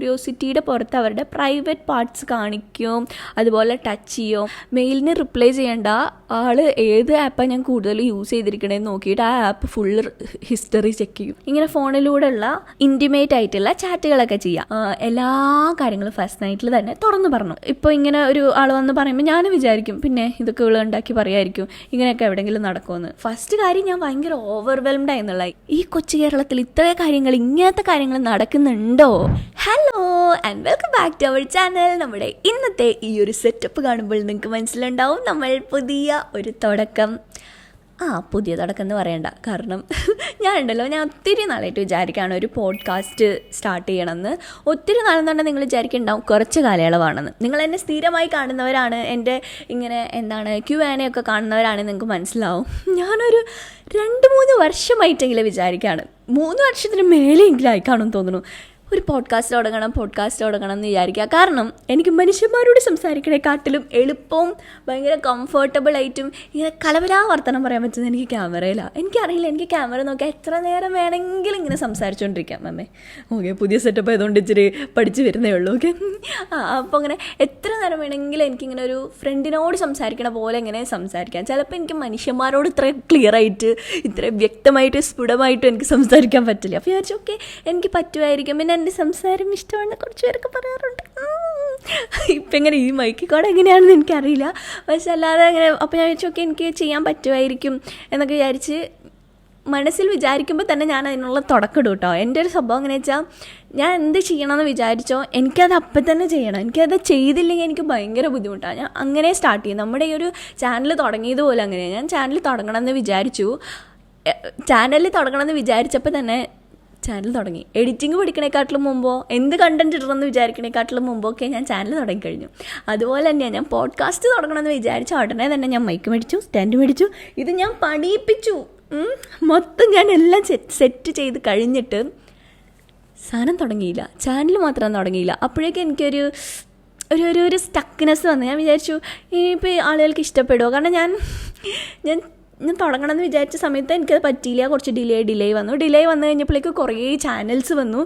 ക്യൂരിയോസിറ്റിയുടെ പുറത്ത് അവരുടെ private parts കാണിക്കും, അതുപോലെ ടച്ച് ചെയ്യും. മെയിലിന് റിപ്ലൈ ചെയ്യേണ്ട ആൾ ഏത് ആപ്പാണ് ഞാൻ കൂടുതൽ യൂസ് ചെയ്തിരിക്കണേന്ന് നോക്കിയിട്ട് ആ ആപ്പ് ഫുള്ള് ഹിസ്റ്ററി ചെക്ക് ചെയ്യും. ഇങ്ങനെ ഫോണിലൂടെയുള്ള ഇൻറ്റിമേറ്റ് ആയിട്ടുള്ള ചാറ്റുകളൊക്കെ ചെയ്യാം. എല്ലാ കാര്യങ്ങളും ഫസ്റ്റ് നൈറ്റിൽ തന്നെ തുറന്നു പറഞ്ഞു. ഇപ്പോൾ ഇങ്ങനെ ഒരു ആൾ വന്ന് പറയുമ്പോൾ ഞാൻ വിചാരിക്കും പിന്നെ ഇതൊക്കെ ഇവള് ഉണ്ടാക്കി പറയായിരിക്കും, ഇങ്ങനെയൊക്കെ എവിടെയെങ്കിലും നടക്കുമെന്ന്. ഫസ്റ്റ് കാര്യം ഞാൻ ഭയങ്കര ഓവർവെൽംഡ് ആയെന്നുള്ള, ഈ കൊച്ചു കേരളത്തിൽ ഇത്ര കാര്യങ്ങൾ ഇങ്ങനത്തെ കാര്യങ്ങൾ നടക്കുന്നുണ്ടോ? Hello and welcome back to our channel. നമ്മുടെ ഇന്നത്തെ ഈ ഒരു സെറ്റപ്പ് കാണുമ്പോൾ നിങ്ങൾക്ക് മനസ്സിലുണ്ടാവും നമ്മൾ പുതിയ ഒരു തുടക്കം. പുതിയ തുടക്കം എന്ന് പറയണ്ട, കാരണം ഞാൻ ഒത്തിരി നാളായിട്ട് വിചാരിക്കുകയാണ് ഒരു പോഡ്കാസ്റ്റ് സ്റ്റാർട്ട് ചെയ്യണമെന്ന്. ഒത്തിരി നാളെന്നുണ്ടെങ്കിൽ നിങ്ങൾ വിചാരിക്കുന്നുണ്ടാവും കുറച്ച് കാലയളവാണെന്ന്. നിങ്ങൾ എന്നെ സ്ഥിരമായി കാണുന്നവരാണ്, എൻ്റെ ഇങ്ങനെ Q&A ഒക്കെ കാണുന്നവരാണ്, നിങ്ങൾക്ക് മനസ്സിലാവും. ഞാനൊരു 2-3 വർഷമായിട്ടെങ്കിലും വിചാരിക്കുകയാണ്, 3 വർഷത്തിന് മേലെയെങ്കിലും ആയിക്കാണെന്ന് തോന്നുന്നു ഒരു പോഡ്കാസ്റ്റ് തുടങ്ങണം എന്ന് വിചാരിക്കുക. കാരണം എനിക്ക് മനുഷ്യന്മാരോട് സംസാരിക്കണേക്കാട്ടിലും എളുപ്പവും ഭയങ്കര കംഫർട്ടബിളായിട്ടും ഇങ്ങനെ കലവലാ വർത്തനം പറയാൻ പറ്റുന്നത് എനിക്ക് ക്യാമറയിലാണ്. എനിക്കറിയില്ല, എനിക്ക് ക്യാമറ നോക്കിയാൽ എത്ര നേരം വേണമെങ്കിലും ഇങ്ങനെ സംസാരിച്ചുകൊണ്ടിരിക്കാം. ഓക്കെ, പുതിയ സെറ്റപ്പ് ആയതുകൊണ്ട് ഇച്ചിരി പഠിച്ച് വരുന്നേ ഉള്ളൂ. ഓക്കെ, അപ്പോൾ അങ്ങനെ എത്ര നേരം വേണമെങ്കിലും എനിക്കിങ്ങനെ ഒരു ഫ്രണ്ടിനോട് സംസാരിക്കണ പോലെ ഇങ്ങനെ സംസാരിക്കാം. ചിലപ്പോൾ എനിക്ക് മനുഷ്യന്മാരോട് ഇത്ര ക്ലിയറായിട്ട് ഇത്ര വ്യക്തമായിട്ട് സ്ഫുടമായിട്ടും എനിക്ക് സംസാരിക്കാൻ പറ്റില്ല. അപ്പോൾ വിചാരിച്ചു ഓക്കെ എനിക്ക് പറ്റുമായിരിക്കും. പിന്നെ എൻ്റെ സംസാരം ഇഷ്ടമാണ് കുറച്ച് പേരൊക്കെ പറയാറുണ്ട്. ഇപ്പം എങ്ങനെ ഈ മൈക്കിൽ കൂടെ എങ്ങനെയാണെന്ന് എനിക്കറിയില്ല, പക്ഷെ അല്ലാതെ അങ്ങനെ. അപ്പോൾ ഞാൻ വിചാരിച്ചു ഓക്കെ എനിക്ക് ചെയ്യാൻ പറ്റുമായിരിക്കും എന്നൊക്കെ വിചാരിച്ച് മനസ്സിൽ വിചാരിക്കുമ്പോൾ തന്നെ ഞാൻ അതിനുള്ള തുടക്കം ഇടും കേട്ടോ. എൻ്റെ ഒരു സ്വഭാവം എങ്ങനെ വെച്ചാൽ ഞാൻ എന്ത് ചെയ്യണമെന്ന് വിചാരിച്ചോ എനിക്കത് അപ്പം തന്നെ ചെയ്യണം. എനിക്കത് ചെയ്തില്ലെങ്കിൽ എനിക്ക് ഭയങ്കര ബുദ്ധിമുട്ടാണ്. ഞാൻ അങ്ങനെ സ്റ്റാർട്ട് ചെയ്യും. നമ്മുടെ ഈ ഒരു ചാനൽ തുടങ്ങിയതുപോലെ അങ്ങനെയാണ്. ഞാൻ ചാനൽ തുടങ്ങണമെന്ന് വിചാരിച്ചപ്പോൾ തന്നെ ചാനൽ തുടങ്ങി. എഡിറ്റിംഗ് പഠിക്കണേക്കാട്ടിലും മുമ്പോ എന്ത് കണ്ടൻറ് ഇടണമെന്ന് വിചാരിക്കണേക്കാട്ടിലും മുമ്പോ ഒക്കെ ഞാൻ ചാനൽ തുടങ്ങിക്കഴിഞ്ഞു. അതുപോലെ തന്നെയാണ് ഞാൻ പോഡ്കാസ്റ്റ് തുടങ്ങണമെന്ന് വിചാരിച്ച ഉടനെ തന്നെ ഞാൻ മൈക്ക് മേടിച്ചു, സ്റ്റാൻഡ് മേടിച്ചു. ഇത് ഞാൻ പണിയിപ്പിച്ചു. മൊത്തം ഞാൻ എല്ലാം സെറ്റ് ചെയ്ത് കഴിഞ്ഞിട്ട് സാധനം തുടങ്ങിയില്ല, ചാനൽ മാത്രം തുടങ്ങിയില്ല. അപ്പോഴേക്കും എനിക്കൊരു ഒരു സ്റ്റക്നെസ് വന്നു. ഞാൻ വിചാരിച്ചു ഇനിയിപ്പോൾ ആളുകൾക്ക് ഇഷ്ടപ്പെടുമോ, കാരണം ഞാൻ തുടങ്ങണമെന്ന് വിചാരിച്ച സമയത്ത് എനിക്കത് പറ്റിയില്ല. കുറച്ച് ഡിലേ വന്നു കഴിഞ്ഞപ്പോഴേക്ക് കുറേ ചാനൽസ് വന്നു.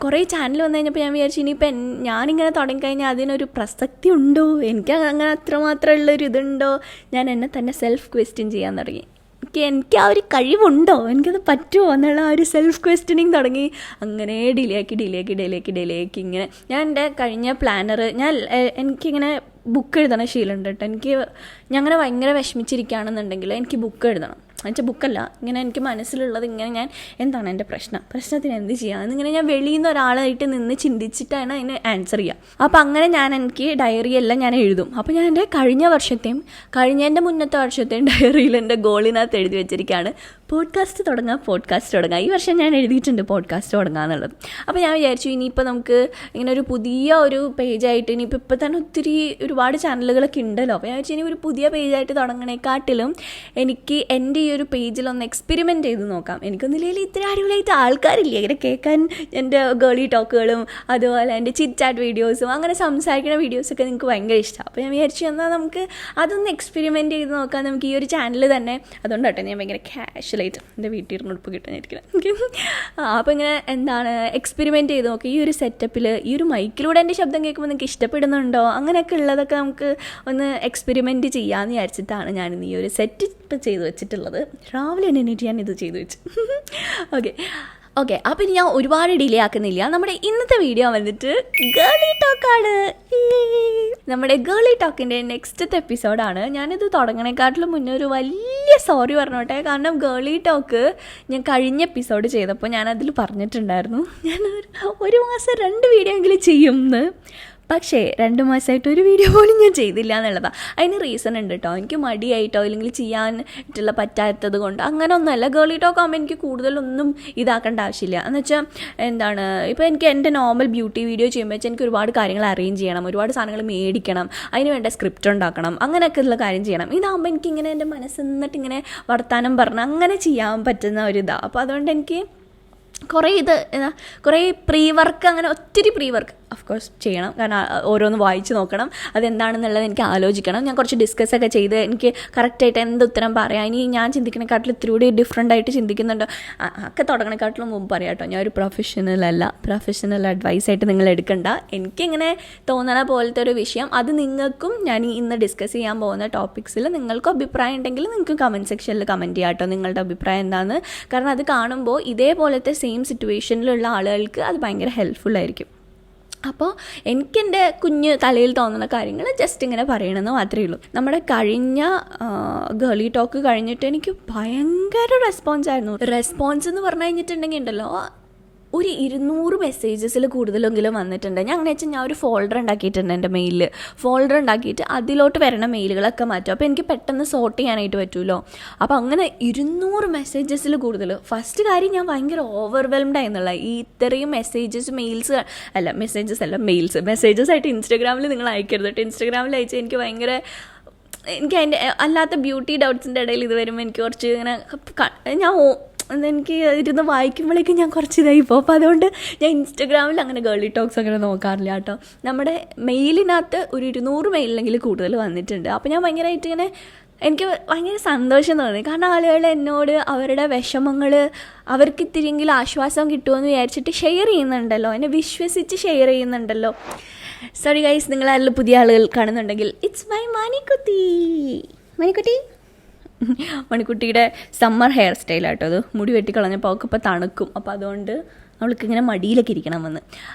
കുറേ ചാനൽ വന്നു കഴിഞ്ഞപ്പോൾ ഞാൻ വിചാരിച്ചു ഇനിയിപ്പോൾ ഞാനിങ്ങനെ തുടങ്ങിക്കഴിഞ്ഞാൽ അതിനൊരു പ്രസക്തി ഉണ്ടോ, എനിക്ക് അങ്ങനെ അത്രമാത്രമുള്ളൊരു ഇതുണ്ടോ, ഞാൻ എന്നെ തന്നെ സെൽഫ് ക്വസ്റ്റ്യൻ ചെയ്യാൻ തുടങ്ങി. എനിക്ക് ആ ഒരു കഴിവുണ്ടോ, എനിക്കത് പറ്റുമോ എന്നുള്ള ആ ഒരു സെൽഫ് ക്വസ്റ്റ്യനിങ് തുടങ്ങി. അങ്ങനെ ഡിലേ ആക്കി ഇങ്ങനെ ഞാൻ എൻ്റെ കഴിഞ്ഞ പ്ലാനർ എനിക്കിങ്ങനെ ബുക്ക് എഴുതണ ശീലമുണ്ട് കേട്ടോ. ഞാൻ അങ്ങനെ ഭയങ്കര വിഷമിച്ചിരിക്കുകയാണെന്നുണ്ടെങ്കിൽ എനിക്ക് ബുക്ക് എഴുതണം. എന്നുവെച്ചാൽ ബുക്കല്ല, ഇങ്ങനെ എനിക്ക് മനസ്സിലുള്ളത് ഇങ്ങനെ ഞാൻ എന്താണ് എൻ്റെ പ്രശ്നത്തിന് എന്ത് ചെയ്യാം എന്നിങ്ങനെ ഞാൻ വെളിയിൽ നിന്ന് ഒരാളായിട്ട് നിന്ന് ചിന്തിച്ചിട്ടാണ് അതിന് ആൻസർ ചെയ്യുക. അപ്പോൾ അങ്ങനെ എനിക്ക് ഡയറിയെല്ലാം ഞാൻ എഴുതും. അപ്പോൾ ഞാൻ എൻ്റെ കഴിഞ്ഞതിൻ്റെ മുന്നത്തെ വർഷത്തെയും ഡയറിയിൽ എൻ്റെ ഗോളിനകത്ത് എഴുതി വെച്ചിരിക്കുകയാണ് പോഡ്കാസ്റ്റ് തുടങ്ങുക. ഈ വർഷം ഞാൻ എഴുതിയിട്ടുണ്ട് പോഡ്കാസ്റ്റ് തുടങ്ങുക എന്നുള്ളത്. അപ്പോൾ ഞാൻ വിചാരിച്ചു ഇനിയിപ്പോൾ നമുക്ക് ഇങ്ങനെ ഒരു പുതിയ ഒരു പേജായിട്ട് ഇനിയിപ്പോൾ തന്നെ ഒത്തിരി ഒരുപാട് ചാനലുകളൊക്കെ ഉണ്ടല്ലോ. അപ്പോൾ ഞാൻ വിചാരിച്ചു ഇനി ഒരു പുതിയ പേജായിട്ട് തുടങ്ങണേക്കാട്ടിലും എനിക്ക് എൻ്റെ ഈ ഒരു പേജിലൊന്ന് എക്സ്പെരിമെൻറ്റ് ചെയ്ത് നോക്കാം. എനിക്കൊന്നില്ലെങ്കിൽ ഇത്ര അടിപൊളിയായിട്ട് ആൾക്കാരില്ല ഇങ്ങനെ കേൾക്കാൻ. എൻ്റെ ഗേളി ടോക്കുകളും അതുപോലെ എൻ്റെ ചിറ്റ് ചാറ്റ് വീഡിയോസും അങ്ങനെ സംസാരിക്കുന്ന വീഡിയോസൊക്കെ നിങ്ങൾക്ക് ഭയങ്കര ഇഷ്ടമാണ്. അപ്പോൾ ഞാൻ വിചാരിച്ചു എന്നാൽ നമുക്ക് അതൊന്ന് എക്സ്പെരിമെൻറ്റ് ചെയ്ത് നോക്കാം. നമുക്ക് ഈ ഒരു ചാനൽ തന്നെ അതുകൊണ്ട് കേട്ടോ ഞാൻ ഭയങ്കര ക്യാഷ്വലായിട്ട് എൻ്റെ വീട്ടിൽ ഉടുപ്പ് കിട്ടാനിരിക്കണം. അപ്പോൾ ഇങ്ങനെ എക്സ്പെരിമെൻറ്റ് ചെയ്ത് നോക്കാം. ഈ ഒരു സെറ്റപ്പിൽ ഈ ഒരു മൈക്കിലൂടെ എൻ്റെ ശബ്ദം കേൾക്കുമ്പോൾ നിങ്ങൾക്ക് ഇഷ്ടപ്പെടുന്നുണ്ടോ, അങ്ങനെയൊക്കെ ഉള്ളതൊക്കെ നമുക്ക് ഒന്ന് എക്സ്പെരിമെൻറ്റ് ചെയ്യാമെന്ന് വിചാരിച്ചിട്ടാണ് ഞാനിന്ന് ഈ ഒരു സെറ്റ് ചെയ്ത് വെച്ചിട്ടുള്ളത്. രാവിലെ എണീറ്റ് ഞാൻ ഇത് ചെയ്തു വെച്ചു. ഓക്കെ, അപ്പോൾ ഇനി ഞാൻ ഒരുപാട് ഡിലേ ആക്കുന്നില്ല. നമ്മുടെ ഇന്നത്തെ വീഡിയോ വന്നിട്ട് ഗേളി ടോക്കാണ്. നമ്മുടെ ഗേളി ടോക്കിൻ്റെ നെക്സ്റ്റത്തെ എപ്പിസോഡാണ്. ഞാനിത് തുടങ്ങണേക്കാട്ടിലും മുന്നേ ഒരു വലിയ സോറി പറഞ്ഞോട്ടെ. കാരണം ഗേളി ടോക്ക് ഞാൻ കഴിഞ്ഞ എപ്പിസോഡ് ചെയ്തപ്പോൾ ഞാനതിൽ പറഞ്ഞിട്ടുണ്ടായിരുന്നു ഞാൻ ഒരു മാസം 2 വീഡിയോ എങ്കിലും ചെയ്യുമെന്ന്. പക്ഷേ 2 മാസമായിട്ട് ഒരു വീഡിയോ പോലും ഞാൻ ചെയ്തില്ല എന്നുള്ളതാണ്. അതിന് റീസൺ ഉണ്ട് കേട്ടോ. എനിക്ക് മടിയായിട്ടോ അല്ലെങ്കിൽ ചെയ്യാനായിട്ടുള്ള പറ്റാത്തത് കൊണ്ട് അങ്ങനെ ഒന്നുമല്ല. ഗേളി ടോക്ക് ആകുമ്പോൾ എനിക്ക് കൂടുതലൊന്നും ഇതാക്കേണ്ട ആവശ്യമില്ല. എന്ന് വെച്ചാൽ ഇപ്പോൾ എനിക്ക് എൻ്റെ നോർമൽ ബ്യൂട്ടി വീഡിയോ ചെയ്യുമ്പോൾ വെച്ചാൽ എനിക്ക് ഒരുപാട് കാര്യങ്ങൾ അറേഞ്ച് ചെയ്യണം, ഒരുപാട് സാധനങ്ങൾ മേടിക്കണം, അതിന് വേണ്ട സ്ക്രിപ്റ്റ് ഉണ്ടാക്കണം, അങ്ങനെയൊക്കെ ഉള്ള കാര്യം ചെയ്യണം. ഇതാകുമ്പോൾ എനിക്കിങ്ങനെ എൻ്റെ മനസ്സിൽ നിന്നിട്ട് ഇങ്ങനെ വർത്താനം പറഞ്ഞ് അങ്ങനെ ചെയ്യാൻ പറ്റുന്ന ഒരിതാണ്. അപ്പോൾ അതുകൊണ്ട് എനിക്ക് കുറേ പ്രീ വർക്ക്, അങ്ങനെ ഒത്തിരി പ്രീ വർക്ക് ഓഫ്കോഴ്സ് ചെയ്യണം. കാരണം ഓരോന്ന് വായിച്ച് നോക്കണം, അതെന്താണെന്നുള്ളത് എനിക്ക് ആലോചിക്കണം. ഞാൻ കുറച്ച് ഡിസ്കസ്സൊക്കെ ചെയ്ത് എനിക്ക് കറക്റ്റായിട്ട് എന്ത് ഉത്തരം പറയാം, ഇനി ഞാൻ ചിന്തിക്കണേക്കാട്ടിൽ ഇത്തിരി കൂടി ഡിഫറെൻ്റ് ആയിട്ട് ചിന്തിക്കുന്നുണ്ടോ ഒക്കെ തുടങ്ങണേക്കാട്ടിലും മുമ്പ് പറയാം കേട്ടോ. ഞാൻ ഒരു പ്രൊഫഷണൽ അഡ്വൈസായിട്ട് നിങ്ങൾ എടുക്കണ്ട. എനിക്കിങ്ങനെ തോന്നണ പോലത്തെ ഒരു വിഷയം, അത് നിങ്ങൾക്കും ഞാൻ ഇന്ന് ഡിസ്കസ് ചെയ്യാൻ പോകുന്ന ടോപ്പിക്സിൽ നിങ്ങൾക്ക് അഭിപ്രായം ഉണ്ടെങ്കിൽ നിങ്ങൾക്ക് കമൻറ്റ് സെക്ഷനിൽ കമൻറ്റ് ചെയ്യാം കേട്ടോ, നിങ്ങളുടെ അഭിപ്രായം എന്താണെന്ന്. കാരണം അത് കാണുമ്പോൾ ഇതേപോലത്തെ സെയിം സിറ്റുവേഷനിലുള്ള ആളുകൾക്ക് അത് ഭയങ്കര ഹെൽപ്ഫുള്ളായിരിക്കും. അപ്പോൾ എനിക്കെൻ്റെ കുഞ്ഞ് തലയിൽ തോന്നുന്ന കാര്യങ്ങൾ ജസ്റ്റ് ഇങ്ങനെ പറയണമെന്ന് മാത്രമേ ഉള്ളൂ. നമ്മുടെ കഴിഞ്ഞ ഗേളി ടോക്ക് കഴിഞ്ഞിട്ട് എനിക്ക് ഭയങ്കര റെസ്പോൺസ് എന്ന് പറഞ്ഞു കഴിഞ്ഞിട്ടുണ്ടെങ്കിൽ ഉണ്ടല്ലോ, ഒരു 200 മെസ്സേജസിൽ കൂടുതലെങ്കിലും വന്നിട്ടുണ്ട്. ഞാൻ അങ്ങനെ വെച്ചാൽ ഞാൻ ഒരു ഫോൾഡർ ഉണ്ടാക്കിയിട്ടുണ്ട് എൻ്റെ മെയിലിൽ. ഫോൾഡർ ഉണ്ടാക്കിയിട്ട് അതിലോട്ട് വരണ മെയിലുകളൊക്കെ മാറ്റും. അപ്പോൾ എനിക്ക് പെട്ടെന്ന് സോർട്ട് ചെയ്യാനായിട്ട് പറ്റുമല്ലോ. അപ്പോൾ അങ്ങനെ 200 മെസ്സേജസിൽ കൂടുതൽ. ഫസ്റ്റ് കാര്യം ഞാൻ ഭയങ്കര ഓവർവെൽംഡ് ആയിരുന്നുള്ള ഈ ഇത്രയും മെസ്സേജസ് ആയിട്ട് ഇൻസ്റ്റാഗ്രാമിൽ നിങ്ങൾ അയക്കരുത് കേട്ടോ. ഇൻസ്റ്റാഗ്രാമിൽ അയച്ചാൽ എനിക്ക് അതിൻ്റെ അല്ലാത്ത ബ്യൂട്ടി ഡൗട്ട്സിൻ്റെ ഇടയിൽ ഇത് വരുമ്പോൾ എനിക്ക് കുറച്ച് ഇങ്ങനെ എനിക്ക് ഇരുന്ന് വായിക്കുമ്പോഴേക്കും ഞാൻ കുറച്ച് ഇതായി പോകും. അപ്പോൾ അതുകൊണ്ട് ഞാൻ ഇൻസ്റ്റഗ്രാമിൽ അങ്ങനെ ഗേളി ടോക്സ് അങ്ങനെ നോക്കാറില്ല കേട്ടോ. നമ്മുടെ മെയിലിനകത്ത് ഒരു 200 മെയിലിലെങ്കിൽ കൂടുതൽ വന്നിട്ടുണ്ട്. അപ്പോൾ ഞാൻ ഭയങ്കരമായിട്ട് ഇങ്ങനെ എനിക്ക് ഭയങ്കര സന്തോഷം തോന്നി. കാരണം ആളുകൾ എന്നോട് അവരുടെ വിഷമങ്ങൾ അവർക്ക് ഇത്തിരിയെങ്കിലും ആശ്വാസം കിട്ടുമെന്ന് വിചാരിച്ചിട്ട് ഷെയർ ചെയ്യുന്നുണ്ടല്ലോ, എന്നെ വിശ്വസിച്ച് ഷെയർ ചെയ്യുന്നുണ്ടല്ലോ. സോറി ഗൈസ്, നിങ്ങളാരെങ്കിലും പുതിയ ആളുകൾ കാണുന്നുണ്ടെങ്കിൽ ഇറ്റ്സ് മൈ മണിക്കുട്ടിയുടെ സമ്മർ ഹെയർ സ്റ്റൈലാട്ടോ അത്. മുടി വെട്ടിക്കളഞ്ഞപ്പോൾ അവൾക്ക് ഇപ്പോൾ തണുക്കും. അപ്പോൾ അതുകൊണ്ട് അവൾക്കിങ്ങനെ മടിയിലൊക്കെ ഇരിക്കണം വന്ന്.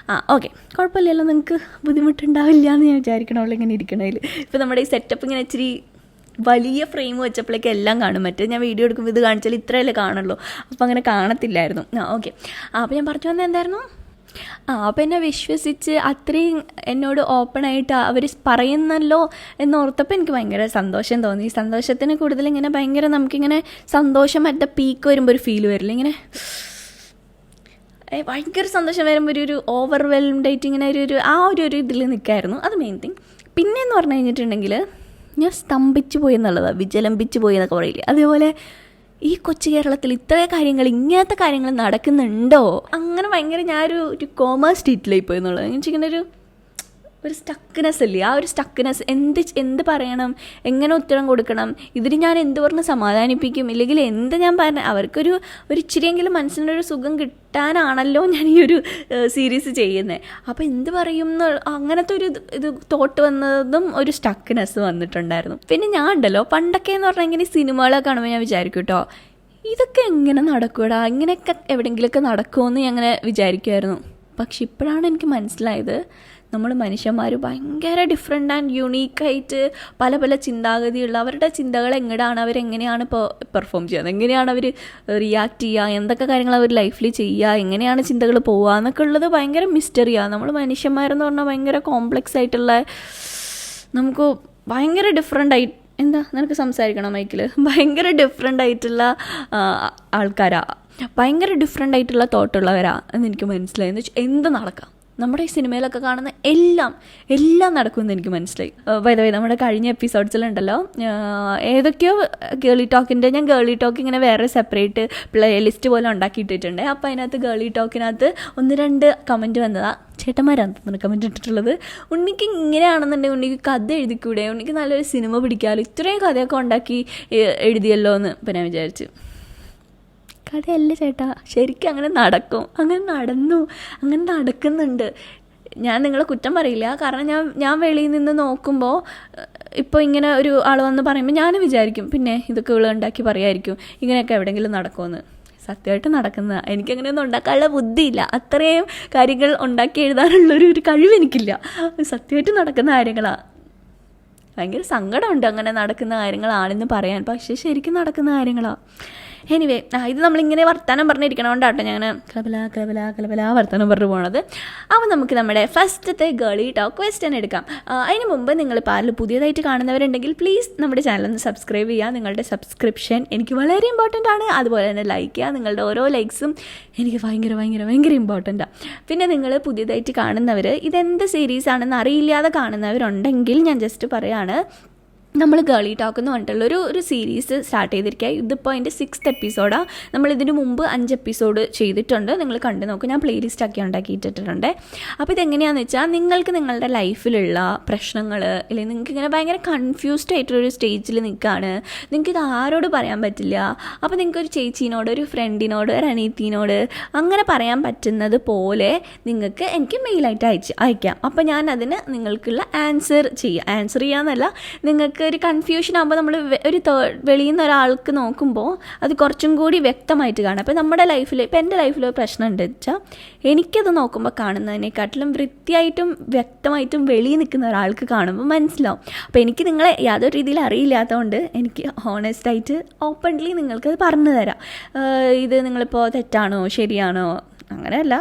ഓക്കെ, കുഴപ്പമില്ലല്ലോ, നിങ്ങൾക്ക് ബുദ്ധിമുട്ടുണ്ടാവില്ല എന്ന് ഞാൻ വിചാരിക്കണം അവളിങ്ങനെ ഇരിക്കണതിൽ. ഇപ്പോൾ നമ്മുടെ ഈ സെറ്റപ്പ് ഇങ്ങനെ ഇച്ചിരി വലിയ ഫ്രെയിം വെച്ചപ്പോഴേക്കും എല്ലാം കാണും. മറ്റേ ഞാൻ വീഡിയോ എടുക്കുമ്പോൾ ഇത് കാണിച്ചാൽ ഇത്രയല്ലേ കാണുള്ളൂ, അപ്പോൾ അങ്ങനെ കാണത്തില്ലായിരുന്നു. ഓക്കെ, അപ്പോൾ ഞാൻ പറഞ്ഞു വന്നത് എന്തായിരുന്നു? അപ്പോൾ എന്നെ വിശ്വസിച്ച് അത്രയും എന്നോട് ഓപ്പണായിട്ട് അവർ പറയുന്നല്ലോ എന്നോർത്തപ്പോൾ എനിക്ക് ഭയങ്കര സന്തോഷം തോന്നി. സന്തോഷത്തിന് കൂടുതൽ ഇങ്ങനെ ഭയങ്കര നമുക്കിങ്ങനെ സന്തോഷം മറ്റേ പീക്ക് വരുമ്പോൾ ഒരു ഫീൽ വരില്ല, ഇങ്ങനെ ഭയങ്കര സന്തോഷം വരുമ്പോൾ ഒരു ഓവർവെൽംഡ് ആയിട്ട് ഇങ്ങനെ ഒരു ഇതിൽ നിൽക്കായിരുന്നു. അത് മെയിൻ തിങ്. പിന്നെയെന്ന് പറഞ്ഞു കഴിഞ്ഞിട്ടുണ്ടെങ്കിൽ ഞാൻ സ്തംഭിച്ചു പോയി എന്നുള്ളതാണ്, വിചലംബിച്ചു പോയി എന്നൊക്കെ പറയില്ലേ, അതേപോലെ ഈ കൊച്ചു കേരളത്തിൽ ഇങ്ങനത്തെ കാര്യങ്ങൾ നടക്കുന്നുണ്ടോ, അങ്ങനെ ഭയങ്കര ഞാനൊരു കോമ സ്റ്റേറ്റിലായി പോയി എന്നുള്ളത്. എനിക്കിങ്ങനെ ഒരു സ്റ്റക്നെസ് അല്ലേ, ആ ഒരു സ്റ്റക്നെസ്. എന്ത് പറയണം, എങ്ങനെ ഉത്തരം കൊടുക്കണം, ഇതിന് ഞാൻ എന്ത് പറഞ്ഞ് സമാധാനിപ്പിക്കും, ഇല്ലെങ്കിൽ എന്ത് ഞാൻ പറഞ്ഞ അവർക്കൊരു ഇച്ചിരിയെങ്കിലും മനസ്സിനൊരു സുഖം കിട്ടാനാണല്ലോ ഞാൻ ഈ ഒരു സീരീസ് ചെയ്യുന്നത്. അപ്പോൾ എന്ത് പറയും അങ്ങനത്തെ ഒരു ഇത് തോട്ട് വന്നതും ഒരു സ്റ്റക്നെസ് വന്നിട്ടുണ്ടായിരുന്നു. പിന്നെ ഞാൻ ഉണ്ടല്ലോ പണ്ടൊക്കെ എന്ന് പറഞ്ഞാൽ ഇങ്ങനെ സിനിമകളൊക്കെ കാണുമ്പോൾ ഞാൻ വിചാരിക്കും കേട്ടോ, ഇതൊക്കെ എങ്ങനെ നടക്കൂടാ, ഇങ്ങനെയൊക്കെ എവിടെയെങ്കിലുമൊക്കെ നടക്കുമെന്ന് ഞാൻ അങ്ങനെ വിചാരിക്കുമായിരുന്നു. പക്ഷെ ഇപ്പോഴാണ് എനിക്ക് മനസ്സിലായത്, നമ്മൾ മനുഷ്യന്മാർ ഭയങ്കര ഡിഫറെൻ്റ് ആൻഡ് യുണീക്കായിട്ട് പല ചിന്താഗതിയുള്ള അവരുടെ ചിന്തകൾ എങ്ങനെയാണ്, അവരെങ്ങനെയാണ് ഇപ്പോൾ പെർഫോം ചെയ്യുന്നത്, എങ്ങനെയാണ് അവർ റിയാക്ട് ചെയ്യുക, എന്തൊക്കെ കാര്യങ്ങൾ അവർ ലൈഫിൽ ചെയ്യുക, എങ്ങനെയാണ് ചിന്തകൾ പോവുക എന്നൊക്കെ ഉള്ളത് ഭയങ്കര മിസ്റ്ററിയാണ്. നമ്മൾ മനുഷ്യന്മാരെന്ന് പറഞ്ഞാൽ ഭയങ്കര കോംപ്ലക്സ് ആയിട്ടുള്ള, നമുക്ക് ഭയങ്കര ഡിഫറെൻ്റ് ആയിട്ട് നിനക്ക് സംസാരിക്കണം മൈക്കിൽ, ഭയങ്കര ഡിഫറെൻ്റ് ആയിട്ടുള്ള ആൾക്കാരാണ്, ഭയങ്കര ഡിഫറെൻ്റ് ആയിട്ടുള്ള തോട്ടുള്ളവരാണ് എന്ന് എനിക്ക് മനസ്സിലായി. എന്ന് വെച്ചാൽ എന്ത് നടക്കാം, നമ്മുടെ ഈ സിനിമയിലൊക്കെ കാണുന്ന എല്ലാം നടക്കുമെന്ന് എനിക്ക് മനസ്സിലായി. ബൈ ദ വേ, നമ്മുടെ കഴിഞ്ഞ എപ്പിസോഡ്സിലുണ്ടല്ലോ ഏതൊക്കെയോ ഗേളി ടോക്കിൻ്റെ, ഞാൻ ഗേളി ടോക്ക് ഇങ്ങനെ വേറെ സെപ്പറേറ്റ് പ്ലേ ലിസ്റ്റ് പോലെ ഉണ്ടാക്കിയിട്ടിട്ടുണ്ട്. അപ്പോൾ അതിനകത്ത് ഗേളി ടോക്കിനകത്ത് 1-2 കമൻറ്റ് വന്നതാണ്. ചേട്ടന്മാരാണ് തോന്നുന്നു കമൻറ്റ് ഇട്ടിട്ടുള്ളത്. ഉണ്ണിക്ക് ഇങ്ങനെയാണെന്നുണ്ടെങ്കിൽ ഉണ്ണിക്ക് കഥ എഴുതിക്കൂടെ, ഉണ്ണിക്ക് നല്ലൊരു സിനിമ പിടിക്കാമല്ലോ, ഇത്രയും കഥയൊക്കെ ഉണ്ടാക്കി എഴുതിയല്ലോ എന്ന് ഇപ്പം ഞാൻ വിചാരിച്ചു. കഥയല്ല ചേട്ടാ, ശരിക്കും അങ്ങനെ നടക്കും, അങ്ങനെ നടക്കുന്നുണ്ട്. ഞാൻ നിങ്ങളെ കുറ്റം പറയില്ല, കാരണം ഞാൻ വെളിയിൽ നിന്ന് നോക്കുമ്പോൾ ഇപ്പോൾ ഇങ്ങനെ ഒരു ആൾ വന്ന് പറയുമ്പോൾ ഞാൻ വിചാരിക്കും പിന്നെ ഇതൊക്കെ ഇവള് ഉണ്ടാക്കി പറയായിരിക്കും, ഇങ്ങനെയൊക്കെ എവിടെയെങ്കിലും നടക്കുമെന്ന്. സത്യമായിട്ട് നടക്കുന്ന, എനിക്കങ്ങനെയൊന്നും ഉണ്ടാക്കാനുള്ള ബുദ്ധിയില്ല, അത്രയും കാര്യങ്ങൾ ഉണ്ടാക്കി എഴുതാനുള്ളൊരു കഴിവ് എനിക്കില്ല. സത്യമായിട്ട് നടക്കുന്ന കാര്യങ്ങളാണ്. ഭയങ്കര സങ്കടമുണ്ട് അങ്ങനെ നടക്കുന്ന കാര്യങ്ങളാണെന്ന് പറയാൻ, പക്ഷേ ശരിക്കും നടക്കുന്ന കാര്യങ്ങളാണ്. എനിവേ, ഇത് നമ്മളിങ്ങനെ വർത്തമാനം പറഞ്ഞിരിക്കണം കൊണ്ടാട്ടോ ഞാൻ കലബല വർത്തമാനം പറഞ്ഞു പോണത്. അപ്പോൾ നമുക്ക് നമ്മുടെ ഫസ്റ്റത്തെ ഗേളി ടോക്ക് ക്വസ്റ്റ്യൻ എടുക്കാം. അതിന് മുമ്പ് നിങ്ങളിപ്പോൾ ആരെങ്കിലും പുതിയതായിട്ട് കാണുന്നവരുണ്ടെങ്കിൽ പ്ലീസ് നമ്മുടെ ചാനൽ ഒന്ന് സബ്സ്ക്രൈബ് ചെയ്യുക. നിങ്ങളുടെ സബ്സ്ക്രിപ്ഷൻ എനിക്ക് വളരെ ഇമ്പോർട്ടൻ്റ് ആണ്. അതുപോലെ തന്നെ ലൈക്ക് ചെയ്യുക. നിങ്ങളുടെ ഓരോ ലൈക്സും എനിക്ക് ഭയങ്കര ഇമ്പോർട്ടൻ്റാണ്. പിന്നെ നിങ്ങൾ പുതിയതായിട്ട് കാണുന്നവർ, ഇതെന്ത് സീരീസാണെന്ന് അറിയില്ലാതെ കാണുന്നവരുണ്ടെങ്കിൽ ഞാൻ ജസ്റ്റ് പറയാണ്, നമ്മൾ ഗേളി ടോക്ക് എന്ന് പറഞ്ഞിട്ടുള്ളൊരു സീരീസ് സ്റ്റാർട്ട് ചെയ്തിരിക്കുക. ഇതിപ്പോൾ അതിൻ്റെ 6th എപ്പിസോഡാണ്. നമ്മളിതിന് മുമ്പ് 5 എപ്പിസോഡ് ചെയ്തിട്ടുണ്ട്. നിങ്ങൾ കണ്ടു നോക്കും, ഞാൻ പ്ലേലിസ്റ്റ് ആക്കി ഉണ്ടാക്കിയിട്ടിട്ടുണ്ട്. അപ്പോൾ ഇതെങ്ങനെയാണെന്ന് വെച്ചാൽ, നിങ്ങൾക്ക് നിങ്ങളുടെ ലൈഫിലുള്ള പ്രശ്നങ്ങൾ, അല്ലെങ്കിൽ നിങ്ങൾക്ക് ഇങ്ങനെ ഭയങ്കര കൺഫ്യൂസ്ഡ് ആയിട്ടൊരു സ്റ്റേജിൽ നിൽക്കുകയാണ്, നിങ്ങൾക്ക് ഇത് ആരോട് പറയാൻ പറ്റില്ല. അപ്പോൾ നിങ്ങൾക്ക് ഒരു ചേച്ചീനോട്, ഒരു ഫ്രണ്ടിനോട്, ഒരു അനിയത്തിനോട് അങ്ങനെ പറയാൻ പറ്റുന്നത് പോലെ നിങ്ങൾക്ക് എനിക്ക് മെയിലായിട്ട് അയക്കാം. അപ്പോൾ ഞാൻ അതിന് നിങ്ങൾക്കുള്ള ആൻസർ ചെയ്യാമെന്നല്ല, നിങ്ങൾക്ക് ഒരു കൺഫ്യൂഷൻ ആകുമ്പോൾ നമ്മൾ ഒരു വെളിയിൽ നിന്ന് ഒരാൾക്ക് നോക്കുമ്പോൾ അത് കുറച്ചും കൂടി വ്യക്തമായിട്ട് കാണാം. അപ്പോൾ നമ്മുടെ ലൈഫിൽ, ഇപ്പോൾ എൻ്റെ ലൈഫിൽ ഒരു പ്രശ്നം ഉണ്ട് വെച്ചാൽ, എനിക്കത് നോക്കുമ്പോൾ കാണുന്നതിനെക്കാട്ടിലും വൃത്തിയായിട്ടും വ്യക്തമായിട്ടും വെളിയിൽ നിൽക്കുന്ന ഒരാൾക്ക് കാണുമ്പോൾ മനസ്സിലാവും. അപ്പോൾ എനിക്ക് നിങ്ങളെ യാതൊരു രീതിയിൽ അറിയില്ലാത്തതുകൊണ്ട് എനിക്ക് ഹോണസ്റ്റായിട്ട് ഓപ്പൺലി നിങ്ങൾക്കത് പറഞ്ഞു തരാം. ഇത് നിങ്ങളിപ്പോൾ തെറ്റാണോ ശരിയാണോ അങ്ങനെയല്ല,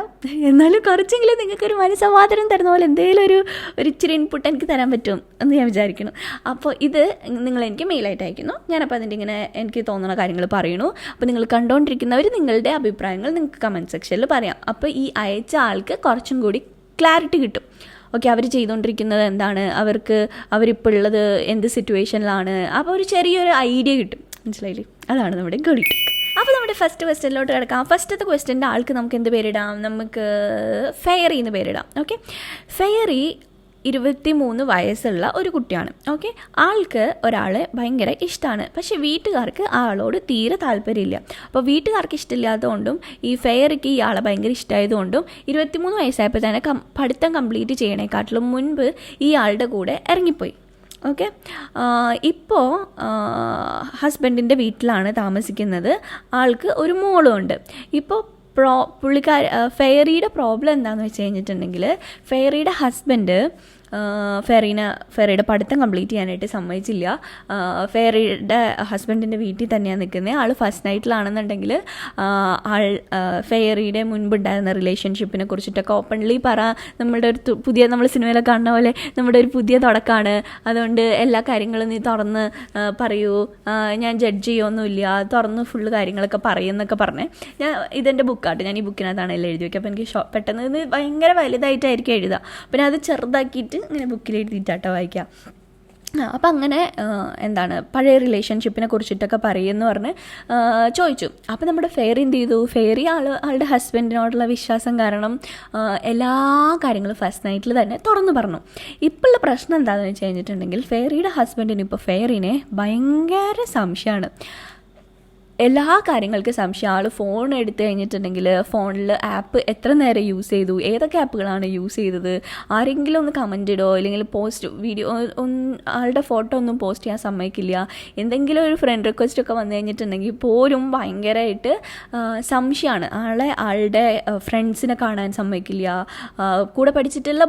എന്നാലും കുറച്ചെങ്കിലും നിങ്ങൾക്കൊരു മനസ്സമാധാനം തരുന്ന പോലെ എന്തെങ്കിലും ഒരു ഇച്ചിരി ഇൻപുട്ട് എനിക്ക് തരാൻ പറ്റും എന്ന് ഞാൻ വിചാരിക്കുന്നു. അപ്പോൾ ഇത് നിങ്ങൾ എനിക്ക് മെയിലായിട്ട് അയക്കുന്നു. ഞാനപ്പോൾ അതിൻ്റെ ഇങ്ങനെ എനിക്ക് തോന്നുന്ന കാര്യങ്ങൾ പറയണു. അപ്പോൾ നിങ്ങൾ കണ്ടുകൊണ്ടിരിക്കുന്നവർ നിങ്ങളുടെ അഭിപ്രായങ്ങൾ നിങ്ങൾക്ക് കമൻറ്റ് സെക്ഷനിൽ പറയാം. അപ്പോൾ ഈ അയച്ച ആൾക്ക് കുറച്ചും കൂടി ക്ലാരിറ്റി കിട്ടും. ഓക്കെ, അവർ ചെയ്തുകൊണ്ടിരിക്കുന്നത് എന്താണ്, അവരിപ്പോൾ ഉള്ളത് എന്ത് സിറ്റുവേഷനിലാണ്, അപ്പോൾ ഒരു ചെറിയൊരു ഐഡിയ കിട്ടും. മനസ്സിലായില്ലേ? അതാണ് നമ്മുടെ ഗേളി ടോക്ക്. അപ്പോൾ നമ്മുടെ ഫസ്റ്റ് ക്വസ്റ്റ്യനിലോട്ട് കിടക്കാം. ഫസ്റ്റത്തെ ക്വസ്റ്റ്യൻ്റെ ആൾക്ക് നമുക്ക് എന്ത് പേരിടാം? നമുക്ക് ഫെയറി എന്ന് പേരിടാം. ഓക്കെ, ഫെയറി 23 വയസ്സുള്ള ഒരു കുട്ടിയാണ്. ഓക്കെ, ആൾക്ക് ഒരാളെ ഭയങ്കര ഇഷ്ടമാണ്, പക്ഷേ വീട്ടുകാർക്ക് ആളോട് തീരെ താല്പര്യമില്ല. അപ്പോൾ വീട്ടുകാർക്ക് ഇഷ്ടമില്ലാത്തതുകൊണ്ടും ഈ ഫെയറിക്ക് ഈ ആളെ ഭയങ്കര ഇഷ്ടമായതുകൊണ്ടും 23 വയസ്സായപ്പോൾ തന്നെ പഠിത്തം കംപ്ലീറ്റ് ചെയ്യണേക്കാട്ടിലും മുൻപ് ഈ ആളുടെ കൂടെ ഇറങ്ങിപ്പോയി. ഓക്കെ, ഇപ്പോൾ ഹസ്ബൻഡിൻ്റെ വീട്ടിലാണ് താമസിക്കുന്നത്. ആൾക്ക് ഒരു മോളും ഉണ്ട്. ഇപ്പോൾ ഫെയറിയുടെ പ്രോബ്ലം എന്താണെന്ന് വെച്ച് കഴിഞ്ഞിട്ടുണ്ടെങ്കിൽ, ഫെയറിയുടെ ഹസ്ബൻഡ് ഫെയറിയുടെ പഠിത്തം കംപ്ലീറ്റ് ചെയ്യാനായിട്ട് സമ്മതിച്ചില്ല. ഫെയറിയുടെ ഹസ്ബൻഡിൻ്റെ വീട്ടിൽ തന്നെയാണ് നിൽക്കുന്നത്. ആൾ ഫസ്റ്റ് നൈറ്റിലാണെന്നുണ്ടെങ്കിൽ ഫെയറിയുടെ മുൻപുണ്ടായിരുന്ന റിലേഷൻഷിപ്പിനെ കുറിച്ചിട്ടൊക്കെ ഓപ്പൺലി നമ്മുടെ ഒരു പുതിയ, നമ്മൾ സിനിമയിലൊക്കെ കാണുന്ന പോലെ നമ്മുടെ ഒരു പുതിയ തുടക്കമാണ്, അതുകൊണ്ട് എല്ലാ കാര്യങ്ങളും നീ തുറന്ന് പറയൂ, ഞാൻ ജഡ്ജ് ചെയ്യൊന്നുമില്ല, തുറന്ന് ഫുള്ള് കാര്യങ്ങളൊക്കെ പറയുമെന്നൊക്കെ പറഞ്ഞ് ഇതെൻ്റെ ബുക്കാട്ട്, ഞാൻ ഈ ബുക്കിനകത്താണ് എല്ലാം എഴുതി വയ്ക്കുക. അപ്പോൾ എനിക്ക് പെട്ടെന്ന് ഇത് ഭയങ്കര വലുതായിട്ടായിരിക്കും എഴുതുക. പിന്നെ അത് ചെറുതാക്കിയിട്ട് ഇങ്ങനെ ബുക്കിൽ എഴുതിയിട്ടാട്ടോ വായിക്കാം. അപ്പം അങ്ങനെ എന്താണ് പഴയ റിലേഷൻഷിപ്പിനെ കുറിച്ചിട്ടൊക്കെ പറയുമെന്ന് പറഞ്ഞ് ചോദിച്ചു. അപ്പോൾ നമ്മുടെ ഫെയറി എന്ത് ചെയ്തു? ഫെയറി ആളുടെ ഹസ്ബൻഡിനോടുള്ള വിശ്വാസം കാരണം എല്ലാ കാര്യങ്ങളും ഫസ്റ്റ് നൈറ്റിൽ തന്നെ തുറന്നു പറഞ്ഞു. ഇപ്പോഴുള്ള പ്രശ്നം എന്താണെന്ന് വെച്ച് കഴിഞ്ഞിട്ടുണ്ടെങ്കിൽ, ഫെയറിയുടെ ഹസ്ബൻഡിന് ഇപ്പോൾ ഫെയറിനെ ഭയങ്കര സംശയമാണ്. എല്ലാ കാര്യങ്ങൾക്കും സംശയം. ആൾ ഫോൺ എടുത്തു കഴിഞ്ഞിട്ടുണ്ടെങ്കിൽ ഫോണിൽ ആപ്പ് എത്ര നേരം യൂസ് ചെയ്തു, ഏതൊക്കെ ആപ്പുകളാണ് യൂസ് ചെയ്തത്, ആരെങ്കിലും ഒന്ന് കമൻ്റ് ഇടോ, അല്ലെങ്കിൽ വീഡിയോ ആളുടെ ഫോട്ടോ ഒന്നും പോസ്റ്റ് ചെയ്യാൻ സമ്മതിക്കില്ല. എന്തെങ്കിലും ഒരു ഫ്രണ്ട് റിക്വസ്റ്റ് ഒക്കെ വന്നു കഴിഞ്ഞിട്ടുണ്ടെങ്കിൽ പോലും ഭയങ്കരമായിട്ട് സംശയമാണ്. ആളുടെ ഫ്രണ്ട്സിനെ കാണാൻ സമ്മതിക്കില്ല, കൂടെ പഠിച്ചിട്ടുള്ള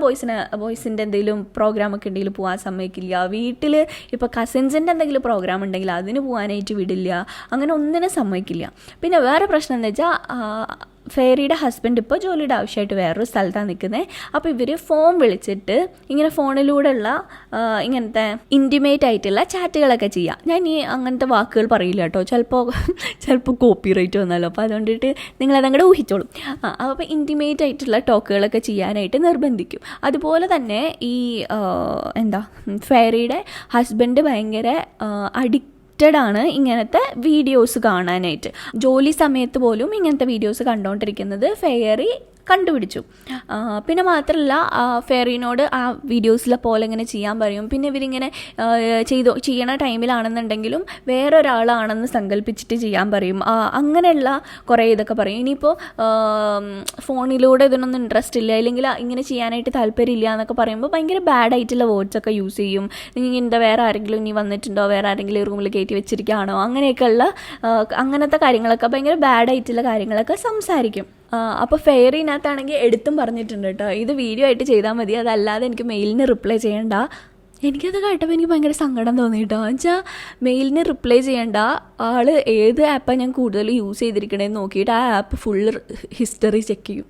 ബോയ്സിൻ്റെ എന്തെങ്കിലും പ്രോഗ്രാമൊക്കെ ഉണ്ടെങ്കിൽ പോകാൻ സമ്മതിക്കില്ല, വീട്ടിൽ ഇപ്പോൾ കസിൻസിൻ്റെ എന്തെങ്കിലും പ്രോഗ്രാം ഉണ്ടെങ്കിൽ അതിന് പോകാനായിട്ട് വിടില്ല, അങ്ങനെ ഒന്നിനെ സമ്മതിക്കില്ല. പിന്നെ വേറെ പ്രശ്നം എന്ന് വെച്ചാൽ, ഫെയറിയുടെ ഹസ്ബൻഡ് ഇപ്പോൾ ജോലിയുടെ ആവശ്യമായിട്ട് വേറൊരു സ്ഥലത്താണ് നിൽക്കുന്നത്. അപ്പോൾ ഇവർ ഫോൺ വിളിച്ചിട്ട് ഇങ്ങനെ ഫോണിലൂടെയുള്ള ഇങ്ങനത്തെ ഇൻറ്റിമേറ്റ് ആയിട്ടുള്ള ചാറ്റുകളൊക്കെ ചെയ്യാം. ഞാൻ ഈ അങ്ങനത്തെ വാക്കുകൾ പറയില്ല കേട്ടോ, ചിലപ്പോൾ കോപ്പി റൈറ്റ് വന്നാലോ. അപ്പോൾ അതുകൊണ്ടിട്ട് നിങ്ങളതങ്ങോട്ട് ഊഹിച്ചോളും. അപ്പോൾ ഇൻറ്റിമേറ്റ് ആയിട്ടുള്ള ടോക്കുകളൊക്കെ ചെയ്യാനായിട്ട് നിർബന്ധിക്കും. അതുപോലെ തന്നെ ഈ ഫെയറിയുടെ ഹസ്ബൻഡ് ഭയങ്കര ആണ് ഇങ്ങനത്തെ വീഡിയോസ് കാണാനായിട്ട്. ജോലി സമയത്ത് പോലും ഇങ്ങനത്തെ വീഡിയോസ് കണ്ടുകൊണ്ടിരിക്കുന്നത് ഫെയറി കണ്ടുപിടിച്ചു. പിന്നെ മാത്രമല്ല, ഫെയറിനോട് ആ വീഡിയോസിലെ പോലെ ഇങ്ങനെ ചെയ്യാൻ പറയും. പിന്നെ ഇവരിങ്ങനെ ചെയ്യണ ടൈമിലാണെന്നുണ്ടെങ്കിലും വേറൊരാളാണെന്ന് സങ്കല്പിച്ചിട്ട് ചെയ്യാൻ പറയും. അങ്ങനെയുള്ള കുറേ ഇതൊക്കെ പറയും. ഇനിയിപ്പോൾ ഫോണിലൂടെ ഇതിനൊന്നും ഇൻട്രസ്റ്റ് ഇല്ല, അല്ലെങ്കിൽ ഇങ്ങനെ ചെയ്യാനായിട്ട് താല്പര്യമില്ല എന്നൊക്കെ പറയുമ്പോൾ ഭയങ്കര ബാഡായിട്ടുള്ള വേർഡ്സൊക്കെ യൂസ് ചെയ്യും. എന്താ വേറെ ആരെങ്കിലും ഇനി വന്നിട്ടുണ്ടോ, വേറെ ആരെങ്കിലും ഈ റൂമിൽ കയറ്റി വെച്ചിരിക്കുകയാണോ, അങ്ങനത്തെ കാര്യങ്ങളൊക്കെ ഭയങ്കര ബാഡായിട്ടുള്ള കാര്യങ്ങളൊക്കെ സംസാരിക്കും. അപ്പോൾ ഫെയറിനകത്താണെങ്കിൽ എടുത്തും പറഞ്ഞിട്ടുണ്ട് കേട്ടോ, ഇത് വീഡിയോ ആയിട്ട് ചെയ്താൽ മതി, അതല്ലാതെ എനിക്ക് മെയിലിന് റിപ്ലൈ ചെയ്യണ്ട. എനിക്കത് കേട്ടപ്പോൾ എനിക്ക് ഭയങ്കര സങ്കടം തോന്നി കേട്ടോ. വെച്ചാൽ മെയിലിന് റിപ്ലൈ ചെയ്യേണ്ട, ആൾ ഏത് ആപ്പാണ് ഞാൻ കൂടുതൽ യൂസ് ചെയ്തിരിക്കണേന്ന് നോക്കിയിട്ട് ആ ആപ്പ് ഫുള്ള് ഹിസ്റ്ററി ചെക്ക് ചെയ്യും.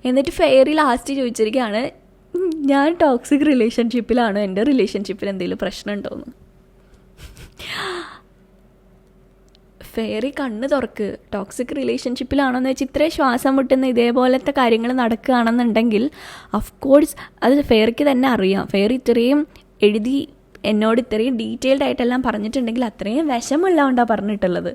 എന്നിട്ട് ഫെയറി ലാസ്റ്റ് ചോദിച്ചിരിക്കുകയാണ്, ഞാൻ ടോക്സിക് റിലേഷൻഷിപ്പിലാണ്, എൻ്റെ റിലേഷൻഷിപ്പിൽ എന്തെങ്കിലും പ്രശ്നം ഉണ്ടോയെന്ന്. ഫെയറി കണ്ണ് തുറക്ക്. ടോക്സിക് റിലേഷൻഷിപ്പിലാണോന്ന് വെച്ച് ഇത്രയും ശ്വാസം മുട്ടുന്ന ഇതേപോലത്തെ കാര്യങ്ങൾ നടക്കുകയാണെന്നുണ്ടെങ്കിൽ ഓഫ് കോഴ്സ് അത് ഫെയറിക്ക് തന്നെ അറിയാം. ഫെയറി ഇത്രയും എഴുതി എന്നോട് ഇത്രയും ഡീറ്റെയിൽഡ് ആയിട്ടെല്ലാം പറഞ്ഞിട്ടുണ്ടെങ്കിൽ അത്രയും വിഷമമുള്ളതുകൊണ്ടാണ് പറഞ്ഞിട്ടുള്ളത്.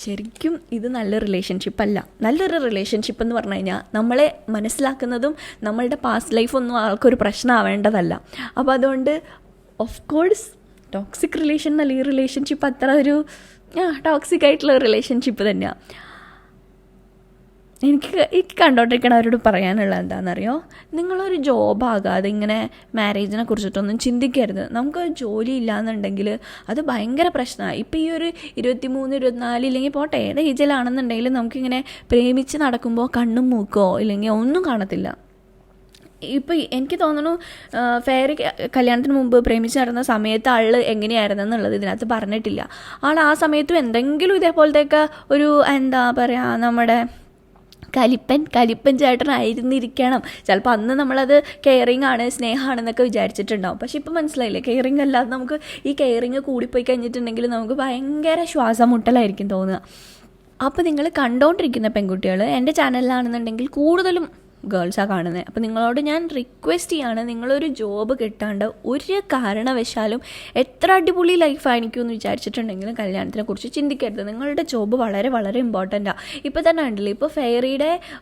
ശരിക്കും ഇത് നല്ല റിലേഷൻഷിപ്പ് അല്ല. നല്ലൊരു റിലേഷൻഷിപ്പ് എന്ന് പറഞ്ഞു കഴിഞ്ഞാൽ നമ്മളെ മനസ്സിലാക്കുന്നതും നമ്മളുടെ പാസ്റ്റ് ലൈഫൊന്നും ആൾക്കൊരു പ്രശ്നമാവേണ്ടതല്ല. അപ്പോൾ അതുകൊണ്ട് ഓഫ് കോഴ്സ് ടോക്സിക് റിലേഷൻ എന്നല്ല, ഈ റിലേഷൻഷിപ്പ് അത്ര ഒരു ടോക്സിക് ആയിട്ടുള്ള റിലേഷൻഷിപ്പ് തന്നെയാണ്. എനിക്ക് കണ്ടോണ്ടിരിക്കണവരോട് പറയാനുള്ളത് എന്താണെന്നറിയോ, നിങ്ങളൊരു ജോബാകാതെ ഇങ്ങനെ മാരേജിനെ കുറിച്ചിട്ടൊന്നും ചിന്തിക്കരുത്. നമുക്കൊരു ജോലി ഇല്ലയെന്നുണ്ടെങ്കിൽ അത് ഭയങ്കര പ്രശ്നമാണ്. ഇപ്പോൾ ഈ ഒരു 23, 24 ഇല്ലെങ്കിൽ പോട്ടെ ഏത് ഏജിലാണെന്നുണ്ടെങ്കിൽ നമുക്കിങ്ങനെ പ്രേമിച്ച് നടക്കുമ്പോൾ കണ്ണും മൂക്കോ ഇല്ലെങ്കിൽ ഒന്നും കാണത്തില്ല. ഇപ്പോൾ എനിക്ക് തോന്നുന്നു ഫെയറി കല്യാണത്തിന് മുമ്പ് പ്രേമിച്ച് നടന്ന സമയത്ത് ആൾ എങ്ങനെയായിരുന്നു എന്നുള്ളത് ഇതിനകത്ത് പറഞ്ഞിട്ടില്ല. ആൾ ആ സമയത്തും എന്തെങ്കിലും ഇതേപോലത്തെയൊക്കെ ഒരു എന്താ പറയുക, നമ്മുടെ കലിപ്പൻ ചേട്ടനായിരുന്നിരിക്കണം. ചിലപ്പോൾ അന്ന് നമ്മളത് കെയറിങ് ആണ്, സ്നേഹമാണെന്നൊക്കെ വിചാരിച്ചിട്ടുണ്ടാവും. പക്ഷെ ഇപ്പം മനസ്സിലായില്ലേ, കെയറിങ് അല്ലാതെ നമുക്ക് ഈ കെയറിങ് കൂടിപ്പോയി കഴിഞ്ഞിട്ടുണ്ടെങ്കിൽ നമുക്ക് ഭയങ്കര ശ്വാസം മുട്ടലായിരിക്കും തോന്നുക. അപ്പോൾ നിങ്ങൾ കണ്ടുകൊണ്ടിരിക്കുന്ന പെൺകുട്ടികൾ എൻ്റെ ചാനലിലാണെന്നുണ്ടെങ്കിൽ കൂടുതലും ഗേൾസാണ് കാണുന്നത്. അപ്പോൾ നിങ്ങളോട് ഞാൻ റിക്വസ്റ്റ് ചെയ്യാണ്, നിങ്ങളൊരു ജോബ് കിട്ടാണ്ട് ഒരു കാരണവശാലും എത്ര അടിപൊളി ലൈഫായിരിക്കും എന്ന് വിചാരിച്ചിട്ടുണ്ടെങ്കിലും കല്യാണത്തിനെ കുറിച്ച് ചിന്തിക്കരുത്. നിങ്ങളുടെ ജോബ് വളരെ വളരെ ഇമ്പോർട്ടൻ്റാണ്. ഇപ്പോൾ തന്നെ ഉണ്ടല്ലോ, ഇപ്പോൾ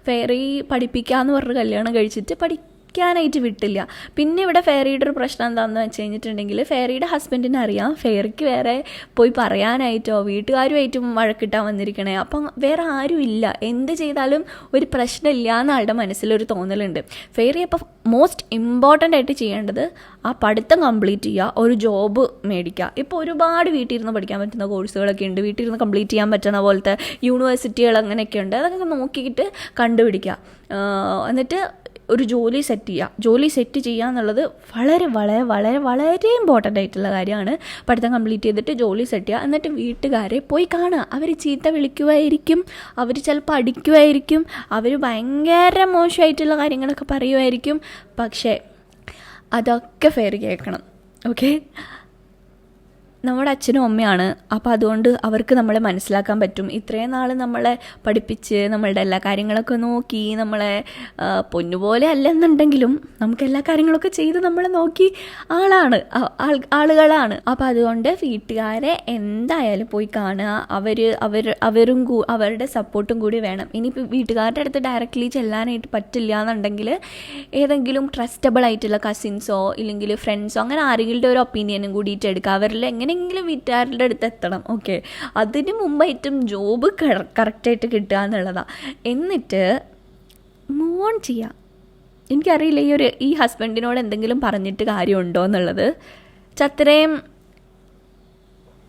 ഫെയറി പഠിപ്പിക്കാമെന്ന് പറഞ്ഞ് കല്യാണം കഴിച്ചിട്ട് പഠിക്കാനായിട്ട് വിട്ടില്ല. പിന്നെ ഇവിടെ ഫെയറിയുടെ ഒരു പ്രശ്നം എന്താണെന്ന് വെച്ച് കഴിഞ്ഞിട്ടുണ്ടെങ്കിൽ, ഫെയറിയുടെ ഹസ്ബൻഡിനെ അറിയാം ഫെയറിക്ക് വേറെ പോയി പറയാനായിട്ടോ വീട്ടുകാരുമായിട്ടും വഴക്കിട്ടാൻ വന്നിരിക്കണേ. അപ്പം വേറെ ആരും ഇല്ല, എന്ത് ചെയ്താലും ഒരു പ്രശ്നമില്ല എന്ന് ആളുടെ മനസ്സിലൊരു തോന്നലുണ്ട്. ഫെയറി അപ്പോൾ മോസ്റ്റ് ഇമ്പോർട്ടൻ്റ് ആയിട്ട് ചെയ്യേണ്ടത് ആ പഠിത്തം കംപ്ലീറ്റ് ചെയ്യുക, ഒരു ജോബ് മേടിക്കുക. ഇപ്പോൾ ഒരുപാട് വീട്ടിലിരുന്ന് പഠിക്കാൻ പറ്റുന്ന കോഴ്സുകളൊക്കെ ഉണ്ട്, വീട്ടിലിരുന്ന് കംപ്ലീറ്റ് ചെയ്യാൻ പറ്റുന്ന പോലത്തെ യൂണിവേഴ്സിറ്റികൾ അങ്ങനെയൊക്കെ ഉണ്ട്. അതൊക്കെ നോക്കിയിട്ട് കണ്ടുപിടിക്കുക. എന്നിട്ട് ഒരു ജോലി സെറ്റ് ചെയ്യുക. ജോലി സെറ്റ് ചെയ്യുക എന്നുള്ളത് വളരെ വളരെ വളരെ വളരെ ഇമ്പോർട്ടൻ്റ് ആയിട്ടുള്ള കാര്യമാണ്. പഠിത്തം കംപ്ലീറ്റ് ചെയ്തിട്ട് ജോലി സെറ്റ് ചെയ്യുക. എന്നിട്ട് വീട്ടുകാരെ പോയി കാണുക. അവർ ചീത്ത വിളിക്കുമായിരിക്കും, അവർ ചിലപ്പോൾ അടിക്കുമായിരിക്കും, അവർ ഭയങ്കര മോശമായിട്ടുള്ള കാര്യങ്ങളൊക്കെ പറയുമായിരിക്കും. പക്ഷേ അതൊക്കെ ഫെയർ കേൾക്കണം. ഓക്കെ, നമ്മുടെ അച്ഛനും അമ്മയാണ്. അപ്പോൾ അതുകൊണ്ട് അവർക്ക് നമ്മളെ മനസ്സിലാക്കാൻ പറ്റും. ഇത്രയും നാൾ നമ്മളെ പഠിപ്പിച്ച് നമ്മളുടെ എല്ലാ കാര്യങ്ങളൊക്കെ നോക്കി നമ്മളെ പൊന്നുപോലെ അല്ലെന്നുണ്ടെങ്കിലും നമുക്ക് എല്ലാ കാര്യങ്ങളൊക്കെ ചെയ്ത് നമ്മളെ നോക്കി ആളുകളാണ്. അപ്പോൾ അതുകൊണ്ട് വീട്ടുകാരെ എന്തായാലും പോയി കാണുക. അവരുടെ സപ്പോർട്ടും കൂടി വേണം. ഇനി വീട്ടുകാരുടെ അടുത്ത് ഡയറക്റ്റ്ലി ചെല്ലാനായിട്ട് പറ്റില്ല എന്നുണ്ടെങ്കിൽ ഏതെങ്കിലും ട്രസ്റ്റബിൾ ആയിട്ടുള്ള കസിൻസോ ഇല്ലെങ്കിൽ ഫ്രണ്ട്സോ അങ്ങനെ ആരെങ്കിലും ഒരു ഒപ്പീനിയനും കൂടിയിട്ട് എടുക്കുക. അവരിൽ എങ്ങനെയെങ്കിലും വീട്ടുകാരുടെ അടുത്ത് എത്തണം. ഓക്കെ, അതിന് മുമ്പായിട്ടും ജോബ് കറക്റ്റായിട്ട് കിട്ടുക എന്നുള്ളതാണ്. എന്നിട്ട് മൂവ് ഓൺ ചെയ്യുക. എനിക്കറിയില്ല ഈ ഹസ്ബൻഡിനോട് എന്തെങ്കിലും പറഞ്ഞിട്ട് കാര്യമുണ്ടോ എന്നുള്ളത്. അത്രയും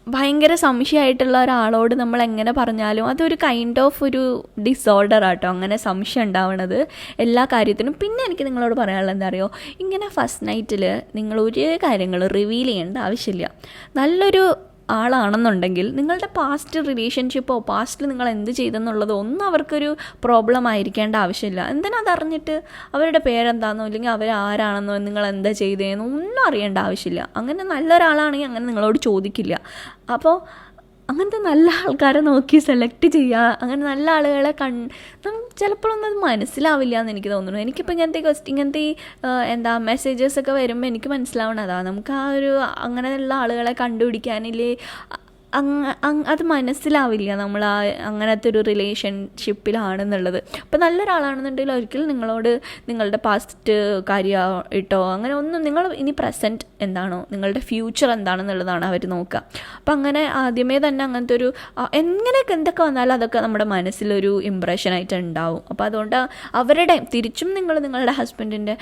ഭയങ്കര സംശയമായിട്ടുള്ള ഒരാളോട് നമ്മൾ എങ്ങനെ പറഞ്ഞാലും അതൊരു കൈൻഡ് ഓഫ് ഒരു ഡിസോർഡർ ആട്ടോ, അങ്ങനെ സംശയം ഉണ്ടാവണത് എല്ലാ കാര്യത്തിനും. പിന്നെ എനിക്ക് നിങ്ങളോട് പറയാനുള്ളത് എന്താ അറിയോ, ഇങ്ങനെ ഫസ്റ്റ് നൈറ്റിൽ നിങ്ങൾ ഒരു കാര്യങ്ങൾ റിവീൽ ചെയ്യേണ്ട ആവശ്യമില്ല. നല്ലൊരു ആളാണെന്നുണ്ടെങ്കിൽ നിങ്ങളുടെ പാസ്റ്റ് റിലേഷൻഷിപ്പോ പാസ്റ്റിൽ നിങ്ങൾ എന്ത് ചെയ്തെന്നുള്ളതോ ഒന്നും അവർക്കൊരു പ്രോബ്ലം ആയിരിക്കേണ്ട ആവശ്യമില്ല. എന്തിനാ അതറിഞ്ഞിട്ട് അവരുടെ പേരെന്താണെന്നോ ഇല്ലെങ്കിൽ അവരാരാണെന്നോ നിങ്ങൾ എന്താ ചെയ്തതെന്നോ ഒന്നും അറിയേണ്ട ആവശ്യമില്ല. അങ്ങനെ നല്ലൊരാളാണെങ്കിൽ അങ്ങനെ നിങ്ങളോട് ചോദിക്കില്ല. അപ്പോൾ അങ്ങനത്തെ നല്ല ആൾക്കാരെ നോക്കി സെലക്ട് ചെയ്യുക. അങ്ങനെ നല്ല ആളുകളെ ചിലപ്പോഴൊന്നും അത് മനസ്സിലാവില്ല എന്ന് എനിക്ക് തോന്നുന്നു. എനിക്കിപ്പോൾ ഇങ്ങനത്തെ മെസ്സേജസൊക്കെ വരുമ്പോൾ എനിക്ക് മനസ്സിലാവണതാണ് നമുക്ക് ആ ഒരു അങ്ങനെയുള്ള ആളുകളെ കണ്ടുപിടിക്കാനില്ലേ അത് മനസ്സിലാവില്ല നമ്മൾ അങ്ങനത്തെ ഒരു റിലേഷൻഷിപ്പിലാണെന്നുള്ളത്. അപ്പോൾ നല്ലൊരാളാണെന്നുണ്ടെങ്കിൽ ഒരിക്കലും നിങ്ങളോട് നിങ്ങളുടെ പാസ്റ്റ് കാര്യമായിട്ടോ അങ്ങനെ ഒന്നും, നിങ്ങൾ ഇനി പ്രസൻറ്റ് എന്താണോ നിങ്ങളുടെ ഫ്യൂച്ചർ എന്താണെന്നുള്ളതാണ് അവർ നോക്കുക. അപ്പം അങ്ങനെ ആദ്യമേ തന്നെ അങ്ങനത്തെ ഒരു എങ്ങനെയൊക്കെ എന്തൊക്കെ വന്നാലും അതൊക്കെ നമ്മുടെ മനസ്സിലൊരു ഇമ്പ്രഷനായിട്ട് ഉണ്ടാവും. അപ്പോൾ അതുകൊണ്ട് അവരുടെ തിരിച്ചും നിങ്ങളുടെ ഹസ്ബൻഡിൻ്റെ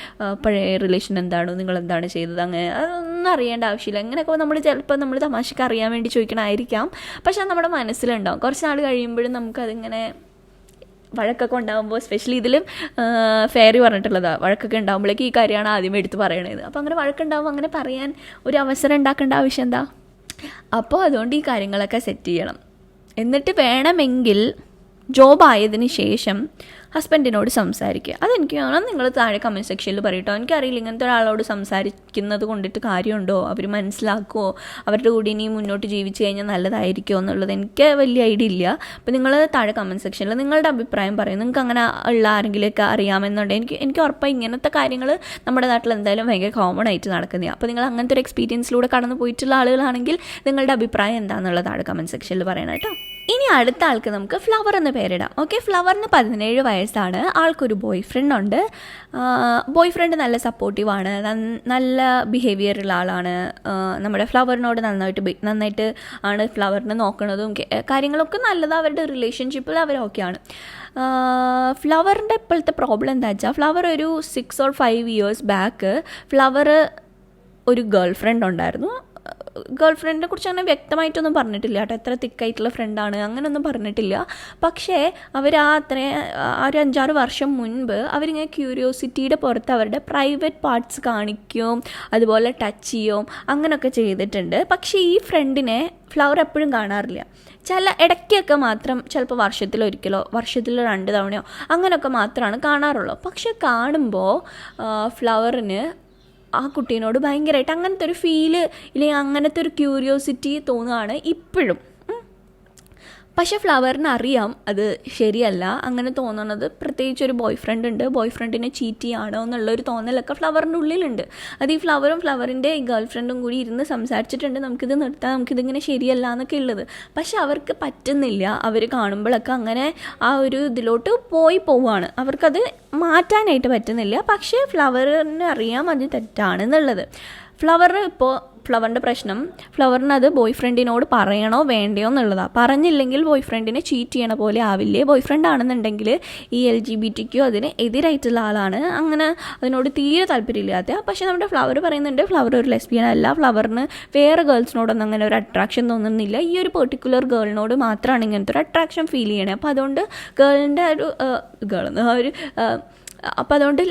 പഴയ റിലേഷൻ എന്താണോ, നിങ്ങളെന്താണ് ചെയ്തത്, അങ്ങനെ അതൊന്നും അറിയേണ്ട ആവശ്യമില്ല. എങ്ങനെയൊക്കെ ചിലപ്പോൾ നമ്മൾ തമാശക്ക് അറിയാൻ വേണ്ടി ചോദിക്കണമായിരിക്കും. പക്ഷെ നമ്മുടെ മനസ്സിലുണ്ടാവും. കുറച്ച് നാൾ കഴിയുമ്പോഴും നമുക്കതിങ്ങനെ വഴക്കൊക്കെ ഉണ്ടാകുമ്പോൾ, സ്പെഷ്യലി ഇതിലും ഫെയറി പറഞ്ഞിട്ടുള്ളതാണ്, വഴക്കൊക്കെ ഉണ്ടാകുമ്പോഴേക്ക് ഈ കാര്യമാണ് ആദ്യമേ എടുത്ത് പറയണത്. അപ്പോൾ അങ്ങനെ വഴക്കുണ്ടാകുമ്പോൾ അങ്ങനെ പറയാൻ ഒരു അവസരം ഉണ്ടാക്കേണ്ട ആവശ്യം എന്താ? അപ്പോൾ അതുകൊണ്ട് ഈ കാര്യങ്ങളൊക്കെ സെറ്റ് ചെയ്യണം. എന്നിട്ട് വേണമെങ്കിൽ ജോബ് ആയതിന് ശേഷം ഹസ്ബൻഡിനോട് സംസാരിക്കുക. അതെനിക്ക് തോന്നുന്നു നിങ്ങൾ താഴെ കമൻറ്റ് സെക്ഷനിൽ പറയട്ടോ. എനിക്കറിയില്ല ഇങ്ങനത്തെ ഒരാളോട് സംസാരിക്കുന്നത് കൊണ്ടിട്ട് കാര്യമുണ്ടോ, അവർ മനസ്സിലാക്കുമോ, അവരുടെ കൂടി ഇനി മുന്നോട്ട് ജീവിച്ച് കഴിഞ്ഞാൽ നല്ലതായിരിക്കുമോ എന്നുള്ളത് എനിക്ക് വലിയ ഐഡിയ ഇല്ല. അപ്പോൾ നിങ്ങൾ താഴെ കമൻറ്റ് സെക്ഷനിൽ നിങ്ങളുടെ അഭിപ്രായം പറയും. നിങ്ങൾക്ക് അങ്ങനെ ഉള്ള ആരെങ്കിലുമൊക്കെ അറിയാമെന്നുണ്ടെങ്കിൽ എനിക്ക് ഉറപ്പായി ഇങ്ങനത്തെ കാര്യങ്ങൾ നമ്മുടെ നാട്ടിൽ എന്തായാലും ഭയങ്കര കോമൺ ആയിട്ട് നടക്കുന്നതാണ്. അപ്പോൾ നിങ്ങൾ അങ്ങനത്തെ ഒരു എക്സ്പീരിയൻസിലൂടെ കടന്നു പോയിട്ടുള്ള ആളുകളാണെങ്കിൽ നിങ്ങളുടെ അഭിപ്രായം എന്താണെന്നുള്ളത് താഴെ കമൻറ്റ് സെക്ഷനിൽ പറയണം കേട്ടോ. ഇനി അടുത്ത ആൾക്ക് നമുക്ക് ഫ്ലവർ എന്ന് പേരിടാം. ഓക്കെ, ഫ്ലവറിന് 17 വയസ്സാണ്. ആൾക്കൊരു ബോയ് ഫ്രണ്ട് ഉണ്ട്. ബോയ് ഫ്രണ്ട് നല്ല സപ്പോർട്ടീവാണ്, നല്ല ബിഹേവിയറുള്ള ആളാണ്. നമ്മുടെ ഫ്ലവറിനോട് നന്നായിട്ട് ആണ് ഫ്ലവറിനെ നോക്കുന്നതും കാര്യങ്ങളൊക്കെ നല്ലതാണ്. അവരുടെ റിലേഷൻഷിപ്പിൽ അവരൊക്കെയാണ്. ഫ്ലവറിൻ്റെ ഇപ്പോഴത്തെ പ്രോബ്ലം എന്താ വെച്ചാൽ, ഫ്ലവർ ഒരു 6 or 5 years ബാക്ക് ഫ്ലവർ ഒരു ഗേൾ ഫ്രണ്ട് ഉണ്ടായിരുന്നു. ഗേൾ ഫ്രണ്ടിനെ കുറിച്ച് അങ്ങനെ വ്യക്തമായിട്ടൊന്നും പറഞ്ഞിട്ടില്ല കേട്ടോ, എത്ര തിക്കായിട്ടുള്ള ഫ്രണ്ടാണ് അങ്ങനെയൊന്നും പറഞ്ഞിട്ടില്ല. പക്ഷേ അവർ ഒരു 5-6 വർഷം മുൻപ് അവരിങ്ങനെ ക്യൂരിയോസിറ്റിയുടെ പുറത്ത് അവരുടെ പ്രൈവറ്റ് പാർട്സ് കാണിക്കും, അതുപോലെ ടച്ച് ചെയ്യും, അങ്ങനെയൊക്കെ ചെയ്തിട്ടുണ്ട്. പക്ഷേ ഈ ഫ്രണ്ടിനെ ഫ്ലവർ എപ്പോഴും കാണാറില്ല. ഇടയ്ക്കൊക്കെ മാത്രം, ചിലപ്പോൾ വർഷത്തിലൊരിക്കലോ വർഷത്തിൽ 2 തവണയോ അങ്ങനെയൊക്കെ മാത്രമാണ് കാണാറുള്ളൂ. പക്ഷെ കാണുമ്പോൾ ഫ്ലവറിന് ആ കുട്ടീനോട് ഭയങ്കരമായിട്ട് അങ്ങനത്തെ ഒരു ഫീല് ഇല്ലെങ്കിൽ അങ്ങനത്തെ ഒരു ക്യൂരിയോസിറ്റി തോന്നുകയാണ് ഇപ്പോഴും. പക്ഷേ ഫ്ലവറിന് അറിയാം അത് ശരിയല്ല അങ്ങനെ തോന്നണത്. പ്രത്യേകിച്ച് ഒരു ബോയ് ഫ്രണ്ട് ഉണ്ട്, ബോയ് ഫ്രണ്ടിനെ ചീറ്റ് ചെയ്യാണോ എന്നുള്ളൊരു തോന്നലൊക്കെ ഫ്ലവറിൻ്റെ ഉള്ളിലുണ്ട്. അത് ഈ ഫ്ലവറും ഫ്ലവറിൻ്റെ ഈ ഗേൾ ഫ്രണ്ടും കൂടി ഇരുന്ന് സംസാരിച്ചിട്ടുണ്ട്, നമുക്കിത് നിർത്താം, നമുക്കിതിങ്ങനെ ശരിയല്ല എന്നൊക്കെ ഉള്ളത്. പക്ഷെ അവർക്ക് പറ്റുന്നില്ല. അവർ കാണുമ്പോഴൊക്കെ അങ്ങനെ ആ ഒരു ഇതിലോട്ട് പോവുകയാണ്, അവർക്കത് മാറ്റാനായിട്ട് പറ്റുന്നില്ല. പക്ഷേ ഫ്ലവറിന് അറിയാം അത് തെറ്റാണെന്നുള്ളത്. ഫ്ലവറിൻ്റെ പ്രശ്നം, ഫ്ലവറിനത് ബോയ് ഫ്രണ്ടിനോട് പറയണോ വേണ്ടയോ എന്നുള്ളതാണ്. പറഞ്ഞില്ലെങ്കിൽ ബോയ് ഫ്രണ്ടിനെ ചീറ്റ് ചെയ്യണ പോലെ ആവില്ലേ. ബോയ് ഫ്രണ്ട് ആണെന്നുണ്ടെങ്കിൽ ഈ LGBTQ അതിന് എതിരായിട്ടുള്ള ആളാണ്, അങ്ങനെ അതിനോട് തീരെ താല്പര്യമില്ലാത്ത. പക്ഷേ നമ്മുടെ ഫ്ലവർ പറയുന്നുണ്ട് ഫ്ലവർ ഒരു ലെസ്ബിയൻ അല്ല, ഫ്ലവറിന് വേറെ ഗേൾസിനോടൊന്നും അങ്ങനെ ഒരു അട്രാക്ഷൻ തോന്നുന്നില്ല, ഈ ഒരു പെർട്ടിക്കുലർ ഗേളിനോട് മാത്രമാണ് ഇങ്ങനത്തെ ഒരു അട്രാക്ഷൻ ഫീൽ ചെയ്യണേ. അപ്പോൾ അതുകൊണ്ട് ഗേളിൻ്റെ അപ്പോൾ അതുകൊണ്ട്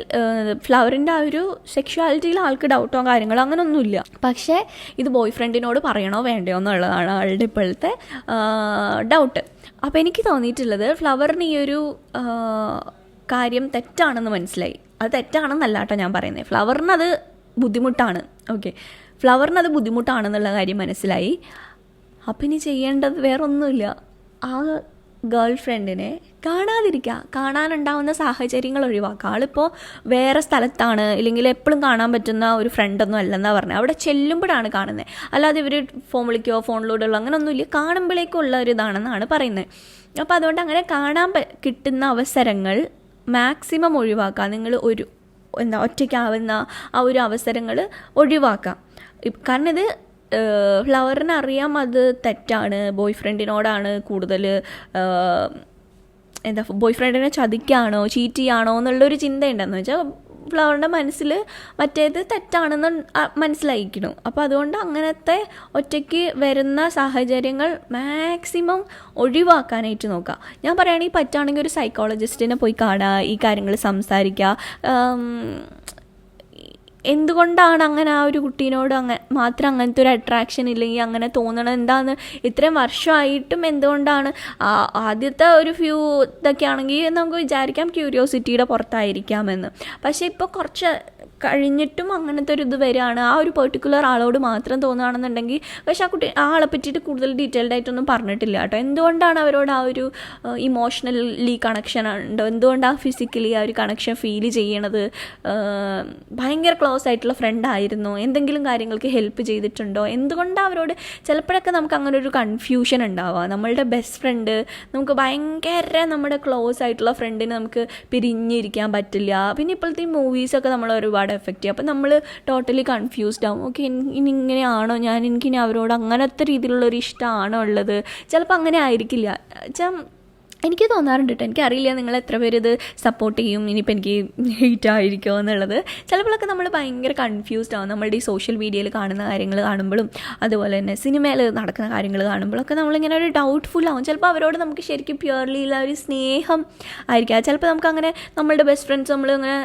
ഫ്ലവറിൻ്റെ ആ ഒരു സെക്ഷുവാലിറ്റിയിൽ ആൾക്ക് ഡൗട്ടോ കാര്യങ്ങളോ അങ്ങനെയൊന്നുമില്ല. പക്ഷേ ഇത് ബോയ് ഫ്രണ്ടിനോട് പറയണോ വേണ്ടയോ എന്നുള്ളതാണ് ആളുടെ ഇപ്പോഴത്തെ ഡൗട്ട്. അപ്പോൾ എനിക്ക് തോന്നിയിട്ടുള്ളത് ഫ്ലവറിന് ഈ ഒരു കാര്യം തെറ്റാണെന്ന് മനസ്സിലായി. അത് തെറ്റാണെന്നല്ല കേട്ടോ ഞാൻ പറയുന്നത്, ഫ്ലവറിനത് ബുദ്ധിമുട്ടാണ്. ഓക്കെ, ഫ്ലവറിനത് ബുദ്ധിമുട്ടാണെന്നുള്ള കാര്യം മനസ്സിലായി. അപ്പം ഇനി ചെയ്യേണ്ടത് വേറൊന്നുമില്ല, ആ ഗേൾ ഫ്രണ്ടിനെ കാണാനുണ്ടാവുന്ന സാഹചര്യങ്ങൾ ഒഴിവാക്കുക. ആളിപ്പോൾ വേറെ സ്ഥലത്താണ്, ഇല്ലെങ്കിൽ എപ്പോഴും കാണാൻ പറ്റുന്ന ഒരു ഫ്രണ്ടൊന്നും അല്ലെന്നാണ് പറഞ്ഞത്. അവിടെ ചെല്ലുമ്പോഴാണ് കാണുന്നത്, അല്ലാതെ ഇവർ ഫോൺ വിളിക്കുകയോ ഫോണിലൂടെയുള്ള അങ്ങനെയൊന്നുമില്ല, കാണുമ്പോഴേക്കുള്ള ഒരു ഇതാണെന്നാണ് പറയുന്നത്. അപ്പോൾ അതുകൊണ്ട് അങ്ങനെ കാണാൻ കിട്ടുന്ന അവസരങ്ങൾ മാക്സിമം ഒഴിവാക്കുക. നിങ്ങൾ ഒറ്റയ്ക്കാവുന്ന ആ ഒരു അവസരങ്ങൾ ഒഴിവാക്കാം. കാരണം ഇത് ഫ്ലവറിന് അറിയാം അത് തെറ്റാണ്, ബോയ് ഫ്രണ്ടിനോടാണ് കൂടുതൽ ബോയ് ഫ്രണ്ടിനെ ചതിക്കുകയാണോ ചീറ്റ് ചെയ്യുകയാണോ എന്നുള്ളൊരു ചിന്തയുണ്ടെന്ന് വെച്ചാൽ ഫ്ലവറിൻ്റെ മനസ്സിൽ മറ്റേത് തെറ്റാണെന്ന് മനസ്സിലായിരിക്കണം. അപ്പോൾ അതുകൊണ്ട് അങ്ങനത്തെ ഒറ്റയ്ക്ക് വരുന്ന സാഹചര്യങ്ങൾ മാക്സിമം ഒഴിവാക്കാനായിട്ട് നോക്കുക. ഞാൻ പറയുകയാണെങ്കിൽ പറ്റുകയാണെങ്കിൽ ഒരു സൈക്കോളജിസ്റ്റിനെ പോയി കാണുക, ഈ കാര്യങ്ങൾ സംസാരിക്കുക. എന്തുകൊണ്ടാണ് അങ്ങനെ ആ ഒരു കുട്ടീനോട് മാത്രം അങ്ങനത്തെ ഒരു അട്രാക്ഷൻ ഇല്ലെങ്കിൽ അങ്ങനെ തോന്നണം, എന്താണെന്ന് ഇത്രയും വർഷമായിട്ടും എന്തുകൊണ്ടാണ്. ആദ്യത്തെ ഒരു ഫ്യൂ ഇതൊക്കെ ആണെങ്കിൽ നമുക്ക് വിചാരിക്കാം ക്യൂരിയോസിറ്റിയുടെ പുറത്തായിരിക്കാമെന്ന്. പക്ഷേ ഇപ്പോൾ കുറച്ച് കഴിഞ്ഞിട്ടും അങ്ങനത്തെ ഒരു ഇത് വരികയാണ്, ആ ഒരു പെർട്ടിക്കുലർ ആളോട് മാത്രം തോന്നുകയാണെന്നുണ്ടെങ്കിൽ. പക്ഷേ ആ ആളെ പറ്റിയിട്ട് കൂടുതൽ ഡീറ്റെയിൽഡ് ആയിട്ടൊന്നും പറഞ്ഞിട്ടില്ല കേട്ടോ. എന്തുകൊണ്ടാണ് അവരോട് ആ ഒരു ഇമോഷണലി കണക്ഷൻ ഉണ്ടോ, എന്തുകൊണ്ടാണ് ഫിസിക്കലി ആ ഒരു കണക്ഷൻ ഫീൽ ചെയ്യണത്, ഭയങ്കര ക്ലോസ് ആയിട്ടുള്ള ഫ്രണ്ട് ആയിരുന്നു, എന്തെങ്കിലും കാര്യങ്ങൾക്ക് ഹെൽപ്പ് ചെയ്തിട്ടുണ്ടോ, എന്തുകൊണ്ടാണ് അവരോട്. ചിലപ്പോഴൊക്കെ നമുക്ക് അങ്ങനെ ഒരു കൺഫ്യൂഷൻ ഉണ്ടാവുക. നമ്മളുടെ ബെസ്റ്റ് ഫ്രണ്ട്, നമുക്ക് ഭയങ്കര നമ്മുടെ ക്ലോസ് ആയിട്ടുള്ള ഫ്രണ്ടിന് നമുക്ക് പിരിഞ്ഞിരിക്കാൻ പറ്റില്ല. പിന്നെ ഇപ്പോഴത്തെ ഈ മൂവീസൊക്കെ നമ്മൾ ഒരുപാട് എഫക്റ്റ് ചെയ്യും. അപ്പോൾ നമ്മൾ ടോട്ടലി കൺഫ്യൂസ്ഡ് ആവും. ഓക്കെ, ഇനി ഇങ്ങനെയാണോ എനിക്കിനി അവരോട് അങ്ങനത്തെ രീതിയിലുള്ളൊരു ഇഷ്ടമാണോ ഉള്ളത്. ചിലപ്പോൾ അങ്ങനെ ആയിരിക്കില്ല. എനിക്ക് തോന്നാറുണ്ട് കേട്ടോ, എനിക്കറിയില്ല നിങ്ങൾ എത്ര പേര് ഇത് സപ്പോർട്ട് ചെയ്യും, ഇനിയിപ്പോൾ എനിക്ക് ഹെയ്റ്റ് ആയിരിക്കുമോ എന്നുള്ളത്. ചിലപ്പോഴൊക്കെ നമ്മൾ ഭയങ്കര കൺഫ്യൂസ്ഡ് ആവും. നമ്മളുടെ ഈ സോഷ്യൽ മീഡിയയിൽ കാണുന്ന കാര്യങ്ങൾ കാണുമ്പോഴും അതുപോലെ തന്നെ സിനിമയിൽ നടക്കുന്ന കാര്യങ്ങൾ കാണുമ്പോഴൊക്കെ നമ്മളിങ്ങനെ ഒരു ഡൗട്ട്ഫുൾ ആവും. ചിലപ്പോൾ അവരോട് നമുക്ക് ശരിക്കും പ്യുവർലി ഉള്ള ഒരു സ്നേഹം ആയിരിക്കാം. ചിലപ്പോൾ നമുക്കങ്ങനെ നമ്മളുടെ ബെസ്റ്റ് ഫ്രണ്ട്സ് നമ്മളിങ്ങനെ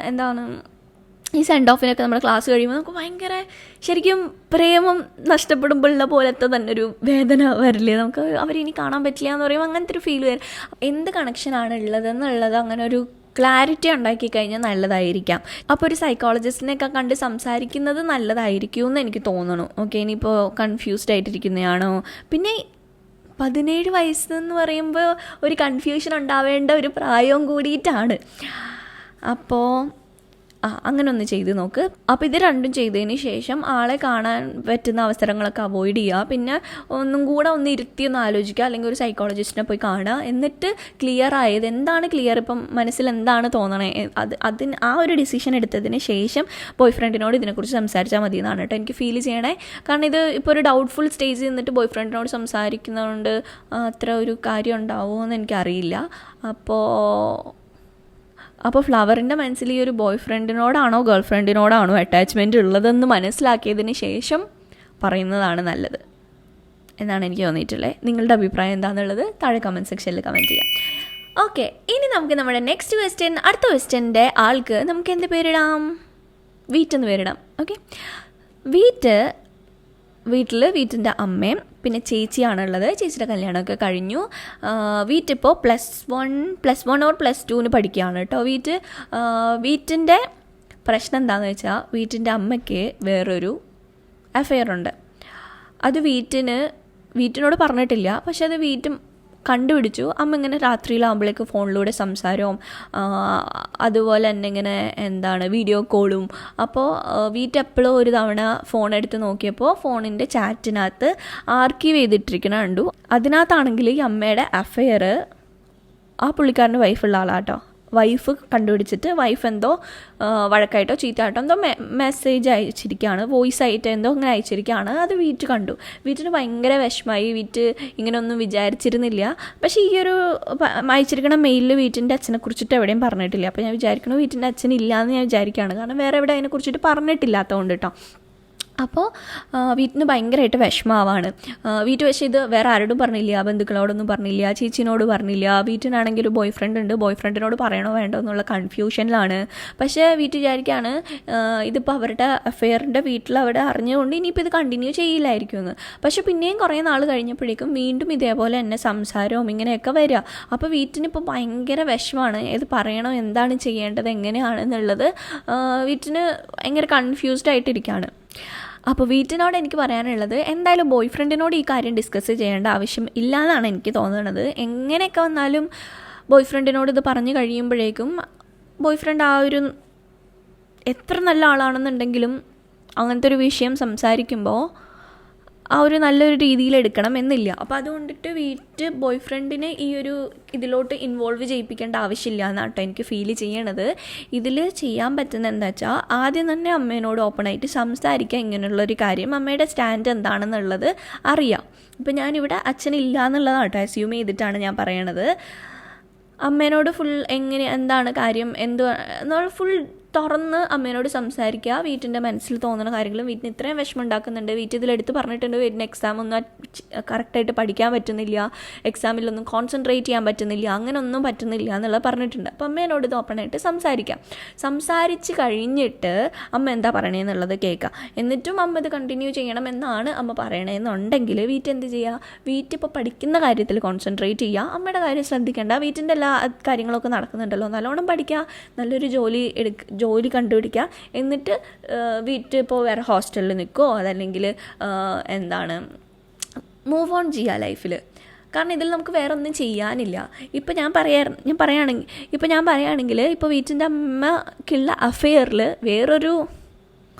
ഈ സെൻഡ് ഓഫിനൊക്കെ നമ്മുടെ ക്ലാസ് കഴിയുമ്പോൾ നമുക്ക് ഭയങ്കര ശരിക്കും പ്രേമം നഷ്ടപ്പെടുമ്പോഴുള്ള പോലത്തെ തന്നെ ഒരു വേദന വരില്ലേ, നമുക്ക് അവരിനി കാണാൻ പറ്റില്ല എന്ന് പറയുമ്പോൾ അങ്ങനത്തെ ഒരു ഫീൽ വരും. എന്ത് കണക്ഷനാണ് ഉള്ളതെന്നുള്ളത് അങ്ങനെ ഒരു ക്ലാരിറ്റി ഉണ്ടാക്കി കഴിഞ്ഞാൽ നല്ലതായിരിക്കാം. അപ്പോൾ ഒരു സൈക്കോളജിസ്റ്റിനെയൊക്കെ കണ്ട് സംസാരിക്കുന്നത് നല്ലതായിരിക്കും എന്ന് എനിക്ക് തോന്നണു. ഓക്കെ, ഇനിയിപ്പോൾ കൺഫ്യൂസ്ഡ് ആയിട്ടിരിക്കുന്നതാണോ? പിന്നെ 17 വയസ്സെന്ന് പറയുമ്പോൾ ഒരു കൺഫ്യൂഷൻ ഉണ്ടാവേണ്ട ഒരു പ്രായവും കൂടിയിട്ടാണ്. അപ്പോൾ അങ്ങനെ ഒന്ന് ചെയ്ത് നോക്ക്. അപ്പോൾ ഇത് രണ്ടും ചെയ്തതിന് ശേഷം ആളെ കാണാൻ പറ്റുന്ന അവസരങ്ങളൊക്കെ അവോയ്ഡ് ചെയ്യുക. പിന്നെ ഒന്നും കൂടെ ഒന്ന് ഇരുത്തി ഒന്ന് ആലോചിക്കുക, അല്ലെങ്കിൽ ഒരു സൈക്കോളജിസ്റ്റിനെ പോയി കാണുക. എന്നിട്ട് ക്ലിയർ ആയത് എന്താണ്, ക്ലിയർ ഇപ്പം മനസ്സിൽ എന്താണ് തോന്നണേ, അതിന് ആ ഒരു ഡിസിഷൻ എടുത്തതിന് ശേഷം ബോയ് ഫ്രണ്ടിനോട് ഇതിനെക്കുറിച്ച് സംസാരിച്ചാൽ മതി എന്നാണ് കേട്ടോ എനിക്ക് ഫീൽ ചെയ്യണേ. കാരണം ഇത് ഇപ്പോൾ ഒരു ഡൗട്ട്ഫുൾ സ്റ്റേജിൽ നിന്നിട്ട് ബോയ് ഫ്രണ്ടിനോട് സംസാരിക്കുന്നതുകൊണ്ട് അത്ര ഒരു കാര്യം ഉണ്ടാവുമോ എന്ന് എനിക്കറിയില്ല. അപ്പോൾ ഫ്ലവറിൻ്റെ മനസ്സിൽ ഈ ഒരു ബോയ് ഫ്രണ്ടിനോടാണോ ഗേൾ ഫ്രണ്ടിനോടാണോ അറ്റാച്ച്മെൻറ്റ് ഉള്ളതെന്ന് മനസ്സിലാക്കിയതിന് ശേഷം പറയുന്നതാണ് നല്ലത് എന്നാണ് എനിക്ക് തോന്നിയിട്ടുള്ളത്. നിങ്ങളുടെ അഭിപ്രായം എന്താണെന്നുള്ളത് താഴെ കമൻറ്റ് സെക്ഷനിൽ കമൻറ്റ് ചെയ്യാം. ഓക്കെ, ഇനി നമുക്ക് നമ്മുടെ നെക്സ്റ്റ് ക്വസ്റ്റ്യൻ, അടുത്ത ക്വസ്റ്റ്യൻ്റെ ആൾക്ക് നമുക്ക് എന്ത് പേരിടാം? വീറ്റെന്ന് പേരിടാം. ഓക്കെ, വീട്ടിൻ്റെ അമ്മയും പിന്നെ ചേച്ചിയാണുള്ളത്. ചേച്ചിയുടെ കല്യാണമൊക്കെ കഴിഞ്ഞു. വീട്ടിപ്പോൾ +1 ഓർ +2 പഠിക്കുകയാണ് കേട്ടോ. വീട്ടിൻ്റെ പ്രശ്നം എന്താണെന്ന് വെച്ചാൽ വീട്ടിൻ്റെ അമ്മയ്ക്ക് വേറൊരു അഫെയർ ഉണ്ട്. അത് വീട്ടിനോട് പറഞ്ഞിട്ടില്ല, പക്ഷെ അത് കണ്ടുപിടിച്ചു. അമ്മ ഇങ്ങനെ രാത്രിയിലാകുമ്പോഴേക്ക് ഫോണിലൂടെ സംസാരവും അതുപോലെ തന്നെ ഇങ്ങനെ വീഡിയോ കോളും. അപ്പോൾ എപ്പോഴും ഒരു തവണ ഫോൺ എടുത്ത് നോക്കിയപ്പോൾ ഫോണിൻ്റെ ചാറ്റിനകത്ത് ആർക്കീവ് ചെയ്തിട്ടിരിക്കണ കണ്ടു. അതിനകത്താണെങ്കിൽ ഈ അമ്മയുടെ അഫെയർ ആ പുള്ളിക്കാരൻ്റെ വൈഫുള്ള ആളാട്ടോ. വൈഫ് കണ്ടുപിടിച്ചിട്ട് വൈഫ് എന്തോ വഴക്കായിട്ടോ ചീത്തയായിട്ടോ എന്തോ മെസ്സേജ് അയച്ചിരിക്കുകയാണ്, വോയിസ് ആയിട്ട് എന്തോ അങ്ങനെ അയച്ചിരിക്കുകയാണ്. അത് കണ്ടു. വീട്ടിന് ഭയങ്കര വിഷമമായി. ഇങ്ങനെയൊന്നും വിചാരിച്ചിരുന്നില്ല. പക്ഷേ ഈ ഒരു അയച്ചിരിക്കണ മെയിലിൽ വീട്ടിൻ്റെ അച്ഛനെ കുറിച്ചിട്ട് എവിടെയും പറഞ്ഞിട്ടില്ല. അപ്പോൾ ഞാൻ വിചാരിക്കണു വീട്ടിൻ്റെ അച്ഛൻ ഇല്ലയെന്ന് ഞാൻ വിചാരിക്കുകയാണ്. കാരണം വേറെ എവിടെ അതിനെക്കുറിച്ചിട്ട് പറഞ്ഞിട്ടില്ലാത്തതുകൊണ്ട് കേട്ടോ. അപ്പോൾ വീട്ടിന് ഭയങ്കരമായിട്ട് വിഷമമാവാണ്. പക്ഷേ ഇത് വേറെ ആരോടും പറഞ്ഞില്ല, ബന്ധുക്കളോടൊന്നും പറഞ്ഞില്ല, ചേച്ചിനോട് പറഞ്ഞില്ല. വീട്ടിനാണെങ്കിൽ ഒരു ബോയ് ഫ്രണ്ട് ഉണ്ട്, ബോയ് ഫ്രണ്ടിനോട് പറയണോ വേണ്ടോ എന്നുള്ള കൺഫ്യൂഷനിലാണ്. പക്ഷേ വിചാരിക്കുകയാണ് ഇതിപ്പോൾ അവരുടെ അഫെയറിൻ്റെ അവിടെ അറിഞ്ഞുകൊണ്ട് ഇനിയിപ്പോൾ ഇത് കണ്ടിന്യൂ ചെയ്യില്ലായിരിക്കും എന്ന്. പക്ഷേ പിന്നെയും കുറേ നാൾ കഴിഞ്ഞപ്പോഴേക്കും വീണ്ടും ഇതേപോലെ തന്നെ സംസാരവും ഇങ്ങനെയൊക്കെ വരിക. അപ്പോൾ വീട്ടിനിപ്പോൾ ഭയങ്കര വിഷമമാണ്. ഇത് പറയണോ, എന്താണ് ചെയ്യേണ്ടത്, എങ്ങനെയാണെന്നുള്ളത് വീട്ടിന് ഭയങ്കര കൺഫ്യൂസ്ഡ് ആയിട്ടിരിക്കുകയാണ്. അപ്പോൾ വീട്ടിനോട് എനിക്ക് പറയാനുള്ളത്, എന്തായാലും ബോയ് ഫ്രണ്ടിനോട് ഈ കാര്യം ഡിസ്കസ് ചെയ്യേണ്ട ആവശ്യം ഇല്ല എന്നാണ് എനിക്ക് തോന്നുന്നത്. എങ്ങനെയൊക്കെ വന്നാലും ബോയ് ഫ്രണ്ടിനോട് ഇത് പറഞ്ഞു കഴിയുമ്പോഴേക്കും ബോയ് ഫ്രണ്ട് എത്ര നല്ല ആളാണെന്നുണ്ടെങ്കിലും അങ്ങനത്തെ ഒരു വിഷയം സംസാരിക്കുമ്പോൾ നല്ലൊരു രീതിയിൽ എടുക്കണം എന്നില്ല. അപ്പോൾ അതുകൊണ്ടിട്ട് ബോയ് ഫ്രണ്ടിനെ ഈ ഒരു ഇതിലോട്ട് ഇൻവോൾവ് ചെയ്യിപ്പിക്കേണ്ട ആവശ്യമില്ല എന്നാണ് കേട്ടോ എനിക്ക് ഫീൽ ചെയ്യണത്. ഇതിൽ ചെയ്യാൻ പറ്റുന്ന എന്താ വെച്ചാൽ ആദ്യം തന്നെ അമ്മേനോട് ഓപ്പണായിട്ട് സംസാരിക്കുക. ഇങ്ങനെയുള്ളൊരു കാര്യം അമ്മയുടെ സ്റ്റാൻഡ് എന്താണെന്നുള്ളത് അറിയാം. ഇപ്പം ഞാനിവിടെ അച്ഛനില്ല എന്നുള്ളതാണ് കേട്ടോ അസ്യൂം ചെയ്തിട്ടാണ് ഞാൻ പറയണത്. അമ്മേനോട് എന്താണ് കാര്യം എന്നുള്ള ഫുൾ തുറന്ന് അമ്മേനോട് സംസാരിക്കുക. വീട്ടിൻ്റെ മനസ്സിൽ തോന്നുന്ന കാര്യങ്ങളും വീട്ടിന് ഇത്രയും വിഷമം ഉണ്ടാക്കുന്നുണ്ട്, ഇതിലെടുത്ത് പറഞ്ഞിട്ടുണ്ട് വീട്ടിന് എക്സാം ഒന്നും കറക്റ്റായിട്ട് പഠിക്കാൻ പറ്റുന്നില്ല, എക്സാമിലൊന്നും കോൺസെൻട്രേറ്റ് ചെയ്യാൻ പറ്റുന്നില്ല, അങ്ങനെ ഒന്നും പറ്റുന്നില്ല എന്നുള്ളത് പറഞ്ഞിട്ടുണ്ട്. അപ്പം അമ്മേനോട് ഇത് ഓപ്പണായിട്ട് സംസാരിക്കാം. സംസാരിച്ച് കഴിഞ്ഞിട്ട് അമ്മ എന്താ പറയണേന്നുള്ളത് കേൾക്കുക. എന്നിട്ടും അമ്മ ഇത് കണ്ടിന്യൂ ചെയ്യണം എന്നാണ് അമ്മ പറയണതെന്നുണ്ടെങ്കിൽ എന്ത് ചെയ്യുക, ഇപ്പോൾ പഠിക്കുന്ന കാര്യത്തിൽ കോൺസെൻട്രേറ്റ് ചെയ്യുക. അമ്മയുടെ കാര്യം ശ്രദ്ധിക്കേണ്ട, വീട്ടിൻ്റെ എല്ലാ കാര്യങ്ങളൊക്കെ നടക്കുന്നുണ്ടല്ലോ, നല്ലോണം പഠിക്കുക, നല്ലൊരു ജോലി കണ്ടുപിടിക്കുക. എന്നിട്ട് ഇപ്പോൾ വേറെ ഹോസ്റ്റലിൽ നിൽക്കുമോ അതല്ലെങ്കിൽ മൂവ് ഓൺ ചെയ്യുക ലൈഫിൽ. കാരണം ഇതിൽ നമുക്ക് വേറെ ഒന്നും ചെയ്യാനില്ല. ഇപ്പോൾ ഞാൻ പറയുകയാണെങ്കിൽ ഇപ്പോൾ വീട്ടിൻ്റെ അമ്മയ്ക്കുള്ള അഫെയറിൽ വേറൊരു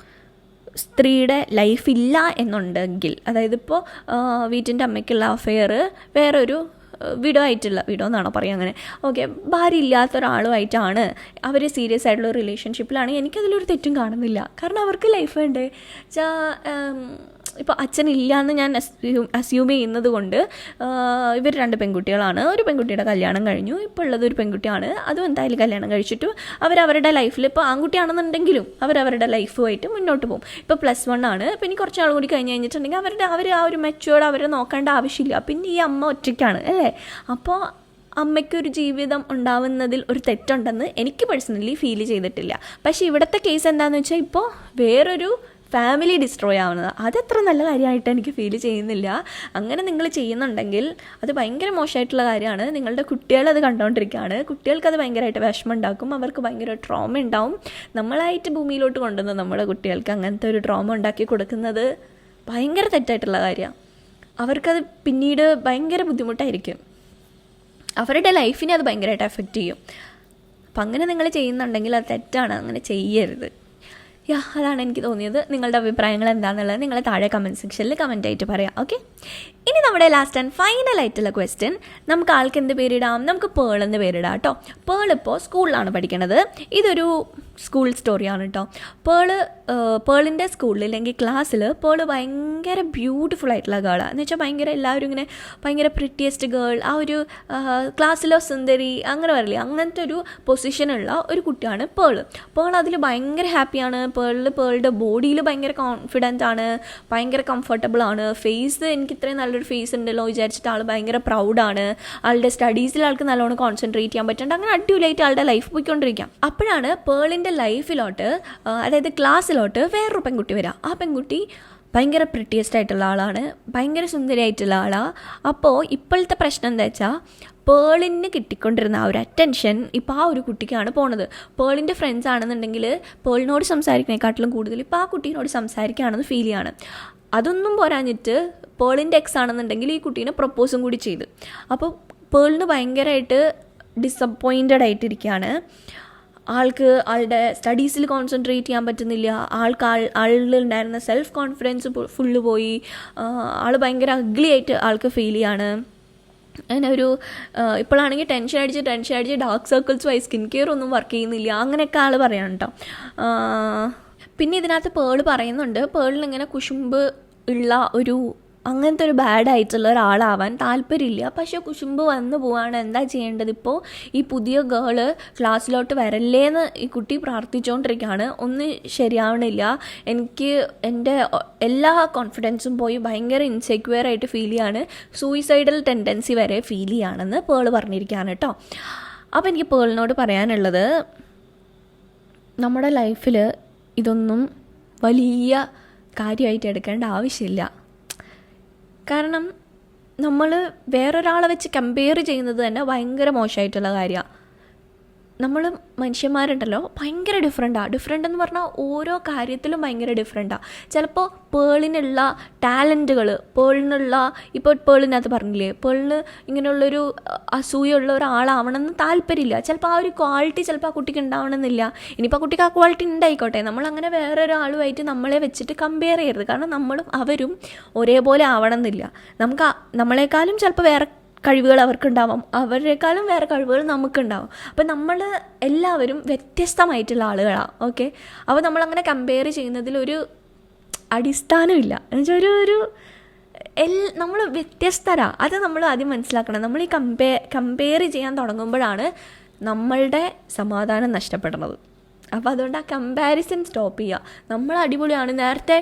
സ്ത്രീയുടെ ലൈഫില്ല എന്നുണ്ടെങ്കിൽ, അതായത് ഇപ്പോൾ വീട്ടിൻ്റെ അമ്മയ്ക്കുള്ള അഫെയർ വേറൊരു വിഡോ എന്നാണോ പറയുക, അങ്ങനെ ഓക്കെ, ഭാര്യ ഇല്ലാത്ത ഒരാളുമായിട്ടാണ് അവർ സീരിയസ് ആയിട്ടുള്ള റിലേഷൻഷിപ്പിലാണ്, എനിക്കതിലൊരു തെറ്റും കാണുന്നില്ല. കാരണം അവർക്ക് ലൈഫ് വേണ്ടേ. ഇപ്പോൾ അച്ഛനില്ല എന്ന് ഞാൻ അസ്യൂം ചെയ്യുന്നത് കൊണ്ട് ഇവർ 2 പെൺകുട്ടികളാണ്. ഒരു പെൺകുട്ടിയുടെ കല്യാണം കഴിഞ്ഞു, ഇപ്പോൾ ഉള്ളത് ഒരു പെൺകുട്ടിയാണ്. അതും എന്തായാലും കല്യാണം കഴിച്ചിട്ടു അവരവരുടെ ലൈഫിൽ, ഇപ്പോൾ ആൺകുട്ടിയാണെന്നുണ്ടെങ്കിലും അവരവരുടെ ലൈഫുമായിട്ട് മുന്നോട്ട് പോകും. ഇപ്പോൾ +1 ആണ്. അപ്പോൾ ഇനി കുറച്ച് നാൾ കൂടി കഴിഞ്ഞ് കഴിഞ്ഞിട്ടുണ്ടെങ്കിൽ അവർ ആ ഒരു മെച്ചുവേർഡ് അവരെ നോക്കേണ്ട ആവശ്യമില്ല. പിന്നെ ഈ അമ്മ ഒറ്റയ്ക്കാണ് അല്ലേ. അപ്പോൾ അമ്മയ്ക്കൊരു ജീവിതം ഉണ്ടാവുന്നതിൽ ഒരു തെറ്റുണ്ടെന്ന് എനിക്ക് പേഴ്സണലി ഫീൽ ചെയ്തിട്ടില്ല. പക്ഷേ ഇവിടുത്തെ കേസ് എന്താണെന്ന് വെച്ചാൽ ഇപ്പോൾ വേറൊരു ഫാമിലി ഡിസ്ട്രോയ് ആവുന്നത്. അതത്ര നല്ല കാര്യമായിട്ട് എനിക്ക് ഫീൽ ചെയ്യുന്നില്ല. അങ്ങനെ നിങ്ങൾ ചെയ്യുന്നുണ്ടെങ്കിൽ അത് ഭയങ്കര മോശമായിട്ടുള്ള കാര്യമാണ്. നിങ്ങളുടെ കുട്ടികളത് കണ്ടുകൊണ്ടിരിക്കുകയാണ്. കുട്ടികൾക്കത് ഭയങ്കരമായിട്ട് വിഷമം ഉണ്ടാക്കും, അവർക്ക് ഭയങ്കര ട്രോമ ഉണ്ടാവും. നമ്മളായിട്ട് ഭൂമിയിലോട്ട് കൊണ്ടുവന്ന് നമ്മുടെ കുട്ടികൾക്ക് അങ്ങനത്തെ ഒരു ട്രോമ ഉണ്ടാക്കി കൊടുക്കുന്നത് ഭയങ്കര തെറ്റായിട്ടുള്ള കാര്യമാണ്. അവർക്കത് പിന്നീട് ഭയങ്കര ബുദ്ധിമുട്ടായിരിക്കും, അവരുടെ ലൈഫിനെ അത് ഭയങ്കരമായിട്ട് എഫക്റ്റ് ചെയ്യും. അപ്പം അങ്ങനെ നിങ്ങൾ ചെയ്യുന്നുണ്ടെങ്കിൽ അത് തെറ്റാണ്, അങ്ങനെ ചെയ്യരുത്. അതാണ് എനിക്ക് തോന്നിയത്. നിങ്ങളുടെ അഭിപ്രായങ്ങൾ എന്താണെന്നുള്ളത് നിങ്ങൾ താഴെ കമൻറ്റ് സെക്ഷനിൽ കമൻ്റ് ആയിട്ട് പറയാം. ഓക്കെ, ഇനി നമ്മുടെ ലാസ്റ്റ് ആൻഡ് ഫൈനൽ ആയിട്ടുള്ള ക്വസ്റ്റ്യൻ, നമുക്ക് ആൾക്ക് എന്ത് പേരിടാം? നമുക്ക് പേൾ എന്ന് പേരിടാം കേട്ടോ. പേൾ ഇപ്പോൾ സ്കൂളിലാണ് പഠിക്കണത്. ഇതൊരു സ്കൂൾ സ്റ്റോറിയാണ് കേട്ടോ. പേളിൻ്റെ സ്കൂളിൽ അല്ലെങ്കിൽ ക്ലാസ്സിൽ പേൾ ഭയങ്കര ബ്യൂട്ടിഫുൾ ആയിട്ടുള്ള ഗേളാണ്. എന്ന് വെച്ചാൽ ഭയങ്കര എല്ലാവരും ഇങ്ങനെ ഭയങ്കര പ്രിറ്റിയസ്റ്റ് ഗേൾ, ആ ഒരു ക്ലാസ്സിലോ സുന്ദരി അങ്ങനെ പറയില്ലേ, അങ്ങനത്തെ ഒരു പൊസിഷനുള്ള ഒരു കുട്ടിയാണ് പേൾ അതിൽ ഭയങ്കര ഹാപ്പിയാണ്. പേളുടെ ബോഡിയിൽ ഭയങ്കര കോൺഫിഡൻ്റ് ആണ്, ഭയങ്കര കംഫർട്ടബിൾ ആണ്. ഫേസ്, എനിക്ക് ഇത്രയും നല്ലൊരു ഫേസ് ഉണ്ടല്ലോ വിചാരിച്ചിട്ട് ആൾ ഭയങ്കര പ്രൗഡാണ്. ആളുടെ സ്റ്റഡീസിൽ ആൾക്ക് നല്ലോണം കോൺസെൻട്രേറ്റ് ചെയ്യാൻ പറ്റുന്നുണ്ട്. അങ്ങനെ അടിപൊളിയായിട്ട് ആളുടെ ലൈഫ് പോയിക്കൊണ്ടിരിക്കാം. അപ്പോഴാണ് പേളിൻ്റെ ലൈഫിലോട്ട്, അതായത് ക്ലാസ്സിലോട്ട് വേറൊരു പെൺകുട്ടി വരിക. ആ പെൺകുട്ടി ഭയങ്കര പ്രിറ്റിയസ്റ്റ് ആയിട്ടുള്ള ആളാണ്, ഭയങ്കര സുന്ദരിയായിട്ടുള്ള ആളാണ്. അപ്പോൾ ഇപ്പോഴത്തെ പ്രശ്നം എന്താ വെച്ചാൽ, പേളിന് കിട്ടിക്കൊണ്ടിരുന്ന ആ ഒരു അറ്റൻഷൻ ഇപ്പോൾ ആ ഒരു കുട്ടിക്കാണ് പോണത്. പേളിൻ്റെ ഫ്രണ്ട്സ് ആണെന്നുണ്ടെങ്കിൽ പേളിനോട് സംസാരിക്കുന്നതിനെക്കാട്ടിലും കൂടുതൽ ഇപ്പോൾ ആ കുട്ടീനോട് സംസാരിക്കുകയാണെന്ന് ഫീൽ ചെയ്യാണ്. അതൊന്നും പോരാഞ്ഞിട്ട് പേളിൻ്റെ എക്സ് ആണെന്നുണ്ടെങ്കിൽ ഈ കുട്ടീനെ പ്രപ്പോസും കൂടി ചെയ്ത്. അപ്പോൾ പേളിന് ഭയങ്കരമായിട്ട് ഡിസപ്പോയിൻറ്റഡ് ആയിട്ടിരിക്കുകയാണ്. ആൾക്ക് ആളുടെ സ്റ്റഡീസിൽ കോൺസെൻട്രേറ്റ് ചെയ്യാൻ പറ്റുന്നില്ല. ആളിലുണ്ടായിരുന്ന സെൽഫ് കോൺഫിഡൻസ് ഫുള്ള് പോയി. ആൾ ഭയങ്കര അഗ്ലി ആയിട്ട് ആൾക്ക് ഫീൽ ചെയ്യാണ്. അങ്ങനെ ഒരു ഇപ്പോഴാണെങ്കിൽ ടെൻഷൻ അടിച്ച് dark circles why skin care ഒന്നും വർക്ക് ചെയ്യുന്നില്ല, അങ്ങനെയൊക്കെ ആൾ പറയണം കേട്ടോ. പിന്നെ ഇതിനകത്ത് പേൾ പറയുന്നുണ്ട്, പേളിനിങ്ങനെ കുശുമ്പ് ഉള്ള അങ്ങനത്തെ ഒരു ബാഡായിട്ടുള്ള ഒരാളാവാൻ താല്പര്യമില്ല. പക്ഷേ കുശുമ്പ് വന്നു പോവാണ്, എന്താ ചെയ്യേണ്ടത്? ഇപ്പോൾ ഈ പുതിയ ഗേള് ക്ലാസ്സിലോട്ട് വരല്ലേന്ന് ഈ കുട്ടി പ്രാർത്ഥിച്ചുകൊണ്ടിരിക്കുകയാണ്. ഒന്നും ശരിയാവണില്ല, എനിക്ക് എൻ്റെ എല്ലാ കോൺഫിഡൻസും പോയി ഭയങ്കര ഇൻസെക്യൂർ ആയിട്ട് ഫീൽ ചെയ്യാണ്, സൂയിസൈഡൽ ടെൻഡൻസി വരെ ഫീൽ ചെയ്യുകയാണെന്ന് പേൾ പറഞ്ഞിരിക്കുകയാണ് കേട്ടോ. അപ്പോൾ എനിക്ക് പേളിനോട് പറയാനുള്ളത്, നമ്മുടെ ലൈഫിൽ ഇതൊന്നും വലിയ കാര്യമായിട്ട് എടുക്കേണ്ട ആവശ്യമില്ല. കാരണം നമ്മൾ വേറൊരാളെ വെച്ച് കമ്പയർ ചെയ്യുന്നത് തന്നെ ഭയങ്കര മോശമായിട്ടുള്ള കാര്യമാണ്. നമ്മൾ മനുഷ്യന്മാരുണ്ടല്ലോ ഭയങ്കര ഡിഫറെൻ്റ് എന്ന് പറഞ്ഞാൽ ഓരോ കാര്യത്തിലും ഭയങ്കര ഡിഫറെൻറ്റാണ്. ചിലപ്പോൾ പേളിനുള്ള ടാലൻറ്റുകൾ, ഇപ്പോൾ പേളിനകത്ത് പറഞ്ഞില്ലേ, പേളിന് ഇങ്ങനെയുള്ളൊരു അസൂയുള്ള ഒരാളാവണമെന്ന് താല്പര്യമില്ല. ചിലപ്പോൾ ആ ഒരു ക്വാളിറ്റി ചിലപ്പോൾ ആ കുട്ടിക്ക് ഉണ്ടാവണമെന്നില്ല. ഇനിയിപ്പോൾ ആ കുട്ടിക്ക് ആ ക്വാളിറ്റി ഉണ്ടായിക്കോട്ടെ, നമ്മളങ്ങനെ വേറൊരാളുമായിട്ട് നമ്മളെ വെച്ചിട്ട് കമ്പയർ ചെയ്യരുത്. കാരണം നമ്മളും അവരും ഒരേപോലെ ആവണമെന്നില്ല. നമ്മളെക്കാളും ചിലപ്പോൾ വേറെ കഴിവുകൾ അവർക്കുണ്ടാവും, അവരെക്കാളും വേറെ കഴിവുകൾ നമുക്കുണ്ടാവും. അപ്പം നമ്മൾ എല്ലാവരും വ്യത്യസ്തമായിട്ടുള്ള ആളുകളാണ്. ഓക്കെ, അപ്പോൾ നമ്മളങ്ങനെ കമ്പയർ ചെയ്യുന്നതിലൊരു അടിസ്ഥാനമില്ല. എന്നുവെച്ചാൽ നമ്മൾ വ്യത്യസ്തരാണ്, അത് നമ്മൾ ആദ്യം മനസ്സിലാക്കണം. നമ്മൾ ഈ കമ്പയർ ചെയ്യാൻ തുടങ്ങുമ്പോഴാണ് നമ്മളുടെ സമാധാനം നഷ്ടപ്പെടുന്നത്. അപ്പോൾ അതുകൊണ്ട് ആ കമ്പാരിസൺ സ്റ്റോപ്പ് ചെയ്യുക. നമ്മൾ അടിപൊളിയാണ്. നേരത്തെ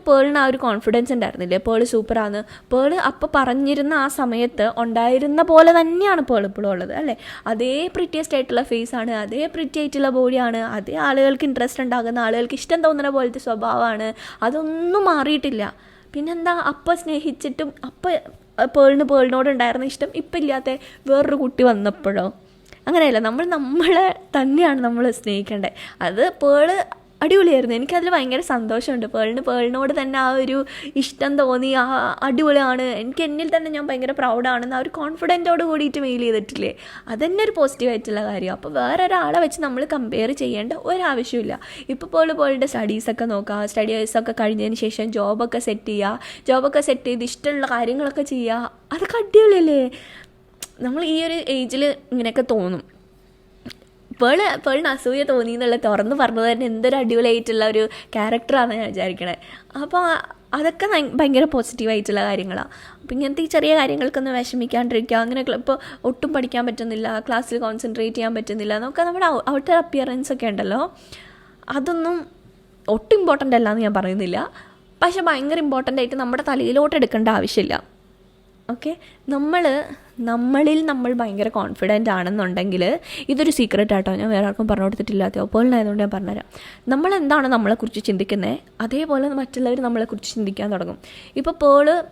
പേളിന് ആ ഒരു കോൺഫിഡൻസ് ഉണ്ടായിരുന്നില്ലേ, പേൾ സൂപ്പറാണ്. പേൾ അപ്പോൾ പറഞ്ഞിരുന്ന ആ സമയത്ത് ഉണ്ടായിരുന്ന പോലെ തന്നെയാണ് പേൾ ഇപ്പോഴും ഉള്ളത് അല്ലേ. അതേ പ്രിറ്റിയസ്റ്റ് ആയിട്ടുള്ള ഫേസാണ്, അതേ പ്രിറ്റി ആയിട്ടുള്ള ബോഡിയാണ്, അതേ ആളുകൾക്ക് ഇൻട്രസ്റ്റ് ഉണ്ടാകുന്ന, ആളുകൾക്ക് ഇഷ്ടം തോന്നുന്ന പോലത്തെ സ്വഭാവമാണ്. അതൊന്നും മാറിയിട്ടില്ല. പിന്നെന്താ, അപ്പം സ്നേഹിച്ചിട്ടും പേളിനോട് ഉണ്ടായിരുന്ന ഇഷ്ടം ഇപ്പം ഇല്ലാത്ത വേറൊരു കുട്ടി വന്നപ്പോഴോ? അങ്ങനെയല്ല, നമ്മളെ തന്നെയാണ് നമ്മൾ സ്നേഹിക്കേണ്ടത്. അത് പേള് അടിപൊളിയായിരുന്നു, എനിക്കതിൽ ഭയങ്കര സന്തോഷമുണ്ട്. പേളിനോട് തന്നെ ആ ഒരു ഇഷ്ടം തോന്നി, ആ അടിപൊളിയാണ്, എന്നിൽ തന്നെ ഞാൻ ഭയങ്കര പ്രൗഡാണെന്ന് ആ ഒരു കോൺഫിഡൻറ്റോട് കൂടിയിട്ട് മെയിൽ ചെയ്തിട്ടില്ലേ, അതന്നെ ഒരു പോസിറ്റീവായിട്ടുള്ള കാര്യം. അപ്പോൾ വേറൊരാളെ വെച്ച് നമ്മൾ കമ്പയർ ചെയ്യേണ്ട ഒരാവശ്യമില്ല. ഇപ്പോൾ പേളുടെ സ്റ്റഡീസൊക്കെ നോക്കുക, സ്റ്റഡീസൊക്കെ കഴിഞ്ഞതിന് ശേഷം ജോബൊക്കെ സെറ്റ് ചെയ്ത് ഇഷ്ടമുള്ള കാര്യങ്ങളൊക്കെ ചെയ്യുക, അതൊക്കെ അടിപൊളിയല്ലേ. നമ്മൾ ഈ ഒരു ഏജിൽ ഇങ്ങനെയൊക്കെ തോന്നും. പേളിന് അസൂയ തോന്നി എന്നുള്ള തുറന്ന് പറഞ്ഞത് തന്നെ എന്തൊരു അടിപൊളിയായിട്ടുള്ള ഒരു ക്യാരക്ടറാണെന്ന് ഞാൻ വിചാരിക്കണേ. അപ്പോൾ അതൊക്കെ ഭയങ്കര പോസിറ്റീവായിട്ടുള്ള കാര്യങ്ങളാണ്. അപ്പോൾ ഇങ്ങനത്തെ ഈ ചെറിയ കാര്യങ്ങൾക്കൊന്ന് വിഷമിക്കാണ്ടിരിക്കുക. അങ്ങനെ ഇപ്പോൾ ഒട്ടും പഠിക്കാൻ പറ്റുന്നില്ല, ക്ലാസ്സിൽ കോൺസെൻട്രേറ്റ് ചെയ്യാൻ പറ്റുന്നില്ല, നമുക്ക് നമ്മുടെ ഔട്ടർ അപ്പിയറൻസ് ഒക്കെ ഉണ്ടല്ലോ, അതൊന്നും ഒട്ടും ഇമ്പോർട്ടൻ്റ് അല്ല എന്ന് ഞാൻ പറയുന്നില്ല. പക്ഷെ ഭയങ്കര ഇമ്പോർട്ടൻ്റ് ആയിട്ട് നമ്മുടെ തലയിലോട്ട് എടുക്കേണ്ട ആവശ്യമില്ല. ഓക്കെ, നമ്മളിൽ നമ്മൾ ഭയങ്കര കോൺഫിഡൻ്റ് ആണെന്നുണ്ടെങ്കിൽ, ഇതൊരു സീക്രട്ട് ആട്ടോ, ഞാൻ വേറെ ആർക്കും പറഞ്ഞു കൊടുത്തിട്ടില്ലാത്തോ, പേളിനായതുകൊണ്ട് ഞാൻ പറഞ്ഞുതരാം. നമ്മളെന്താണ് നമ്മളെക്കുറിച്ച് ചിന്തിക്കുന്നത്, അതേപോലെ മറ്റുള്ളവർ നമ്മളെക്കുറിച്ച് ചിന്തിക്കാൻ തുടങ്ങും. ഇപ്പോൾ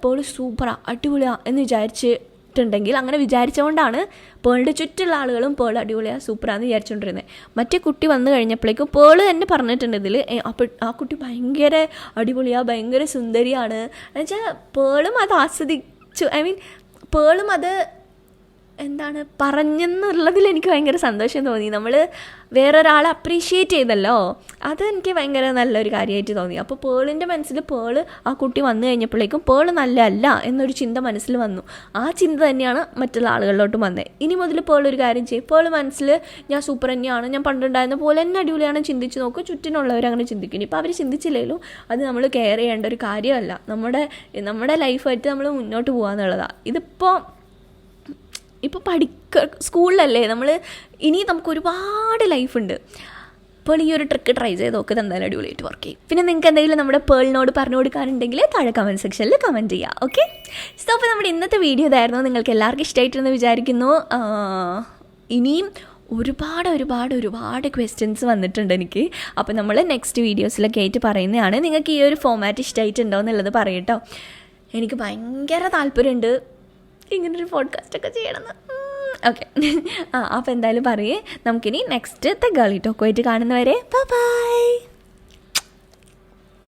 പേള് സൂപ്പറാ അടിപൊളിയാ എന്ന് വിചാരിച്ചിട്ടുണ്ടെങ്കിൽ, അങ്ങനെ വിചാരിച്ചുകൊണ്ടാണ് പേളിൻ്റെ ചുറ്റുള്ള ആളുകളും പേൾ അടിപൊളിയാ സൂപ്പറാന്ന് വിചാരിച്ചുകൊണ്ടിരുന്നത്. മറ്റേ കുട്ടി വന്നു കഴിഞ്ഞപ്പോഴേക്കും പേള് തന്നെ പറഞ്ഞിട്ടുണ്ട് ഇതിൽ, അപ്പോൾ ആ കുട്ടി ഭയങ്കര അടിപൊളിയാ, ഭയങ്കര സുന്ദരിയാണ് എന്നുവെച്ചാൽ പേളും അത് ആസ്വദിച്ചു. പേളും അത് എന്താണ് പറഞ്ഞെന്നുള്ളതിൽ എനിക്ക് ഭയങ്കര സന്തോഷം തോന്നി. നമ്മൾ വേറൊരാളെ അപ്രീഷിയേറ്റ് ചെയ്തല്ലോ, അതെനിക്ക് ഭയങ്കര നല്ലൊരു കാര്യമായിട്ട് തോന്നി. അപ്പോൾ പേളിൻ്റെ മനസ്സിൽ ആ കുട്ടി വന്നു കഴിഞ്ഞപ്പോഴേക്കും പേള് നല്ലതല്ല എന്നൊരു ചിന്ത മനസ്സിൽ വന്നു. ആ ചിന്ത തന്നെയാണ് മറ്റുള്ള ആളുകളിലോട്ടും വന്നത്. ഇനി മുതൽ പേളൊരു കാര്യം ചെയ്യും, പേള് മനസ്സിൽ ഞാൻ സൂപ്പർ തന്നെയാണ്, ഞാൻ പണ്ടുണ്ടായിരുന്ന പോലെ തന്നെ അടിപൊളിയാണ് ചിന്തിച്ച് നോക്കും. ചുറ്റിനുള്ളവർ അങ്ങനെ ചിന്തിക്കും. ഇപ്പോൾ അവർ ചിന്തിച്ചില്ലെങ്കിലും അത് നമ്മൾ കെയർ ചെയ്യേണ്ട ഒരു കാര്യമല്ല. നമ്മുടെ ലൈഫായിട്ട് നമ്മൾ മുന്നോട്ട് പോകാമെന്നുള്ളതാണ്. ഇപ്പോൾ സ്കൂളിലല്ലേ ഇനി നമുക്ക് ഒരുപാട് ലൈഫുണ്ട്. അപ്പോൾ ഈ ഒരു ട്രിക്ക് ട്രൈ ചെയ്ത് നോക്കുന്നത് എന്തായാലും അടിപൊളിയായിട്ട് വർക്ക് ചെയ്യും. പിന്നെ നിങ്ങൾക്ക് എന്തെങ്കിലും നമ്മുടെ പേളിനോട് പറഞ്ഞു കൊടുക്കാനുണ്ടെങ്കിൽ താഴെ കമൻറ്റ് സെക്ഷനിൽ കമൻറ്റ് ചെയ്യുക. ഓക്കെ, സോ അപ്പോൾ നമ്മുടെ ഇന്നത്തെ വീഡിയോ ഇതായിരുന്നു. നിങ്ങൾക്ക് എല്ലാവർക്കും ഇഷ്ടമായിട്ടെന്ന് വിചാരിക്കുന്നു. ഇനിയും ഒരുപാട് ക്വസ്റ്റ്യൻസ് വന്നിട്ടുണ്ട് എനിക്ക്. അപ്പോൾ നമ്മൾ നെക്സ്റ്റ് വീഡിയോസിലൊക്കെ ആയിട്ട് പറയുന്നതാണ്. നിങ്ങൾക്ക് ഈ ഒരു ഫോമാറ്റ് ഇഷ്ടമായിട്ടുണ്ടോ എന്നുള്ളത് പറയട്ടോ. എനിക്ക് ഭയങ്കര താല്പര്യമുണ്ട് ഇങ്ങനൊരു പോഡ്കാസ്റ്റൊക്കെ ചെയ്യണമെന്ന്. ഓക്കെ, അപ്പോൾ എന്തായാലും പറയേ. നമുക്കിനി നെക്സ്റ്റ് ഗേളി ടോക്കുമായിട്ട് കാണുന്നവരെ ബൈ.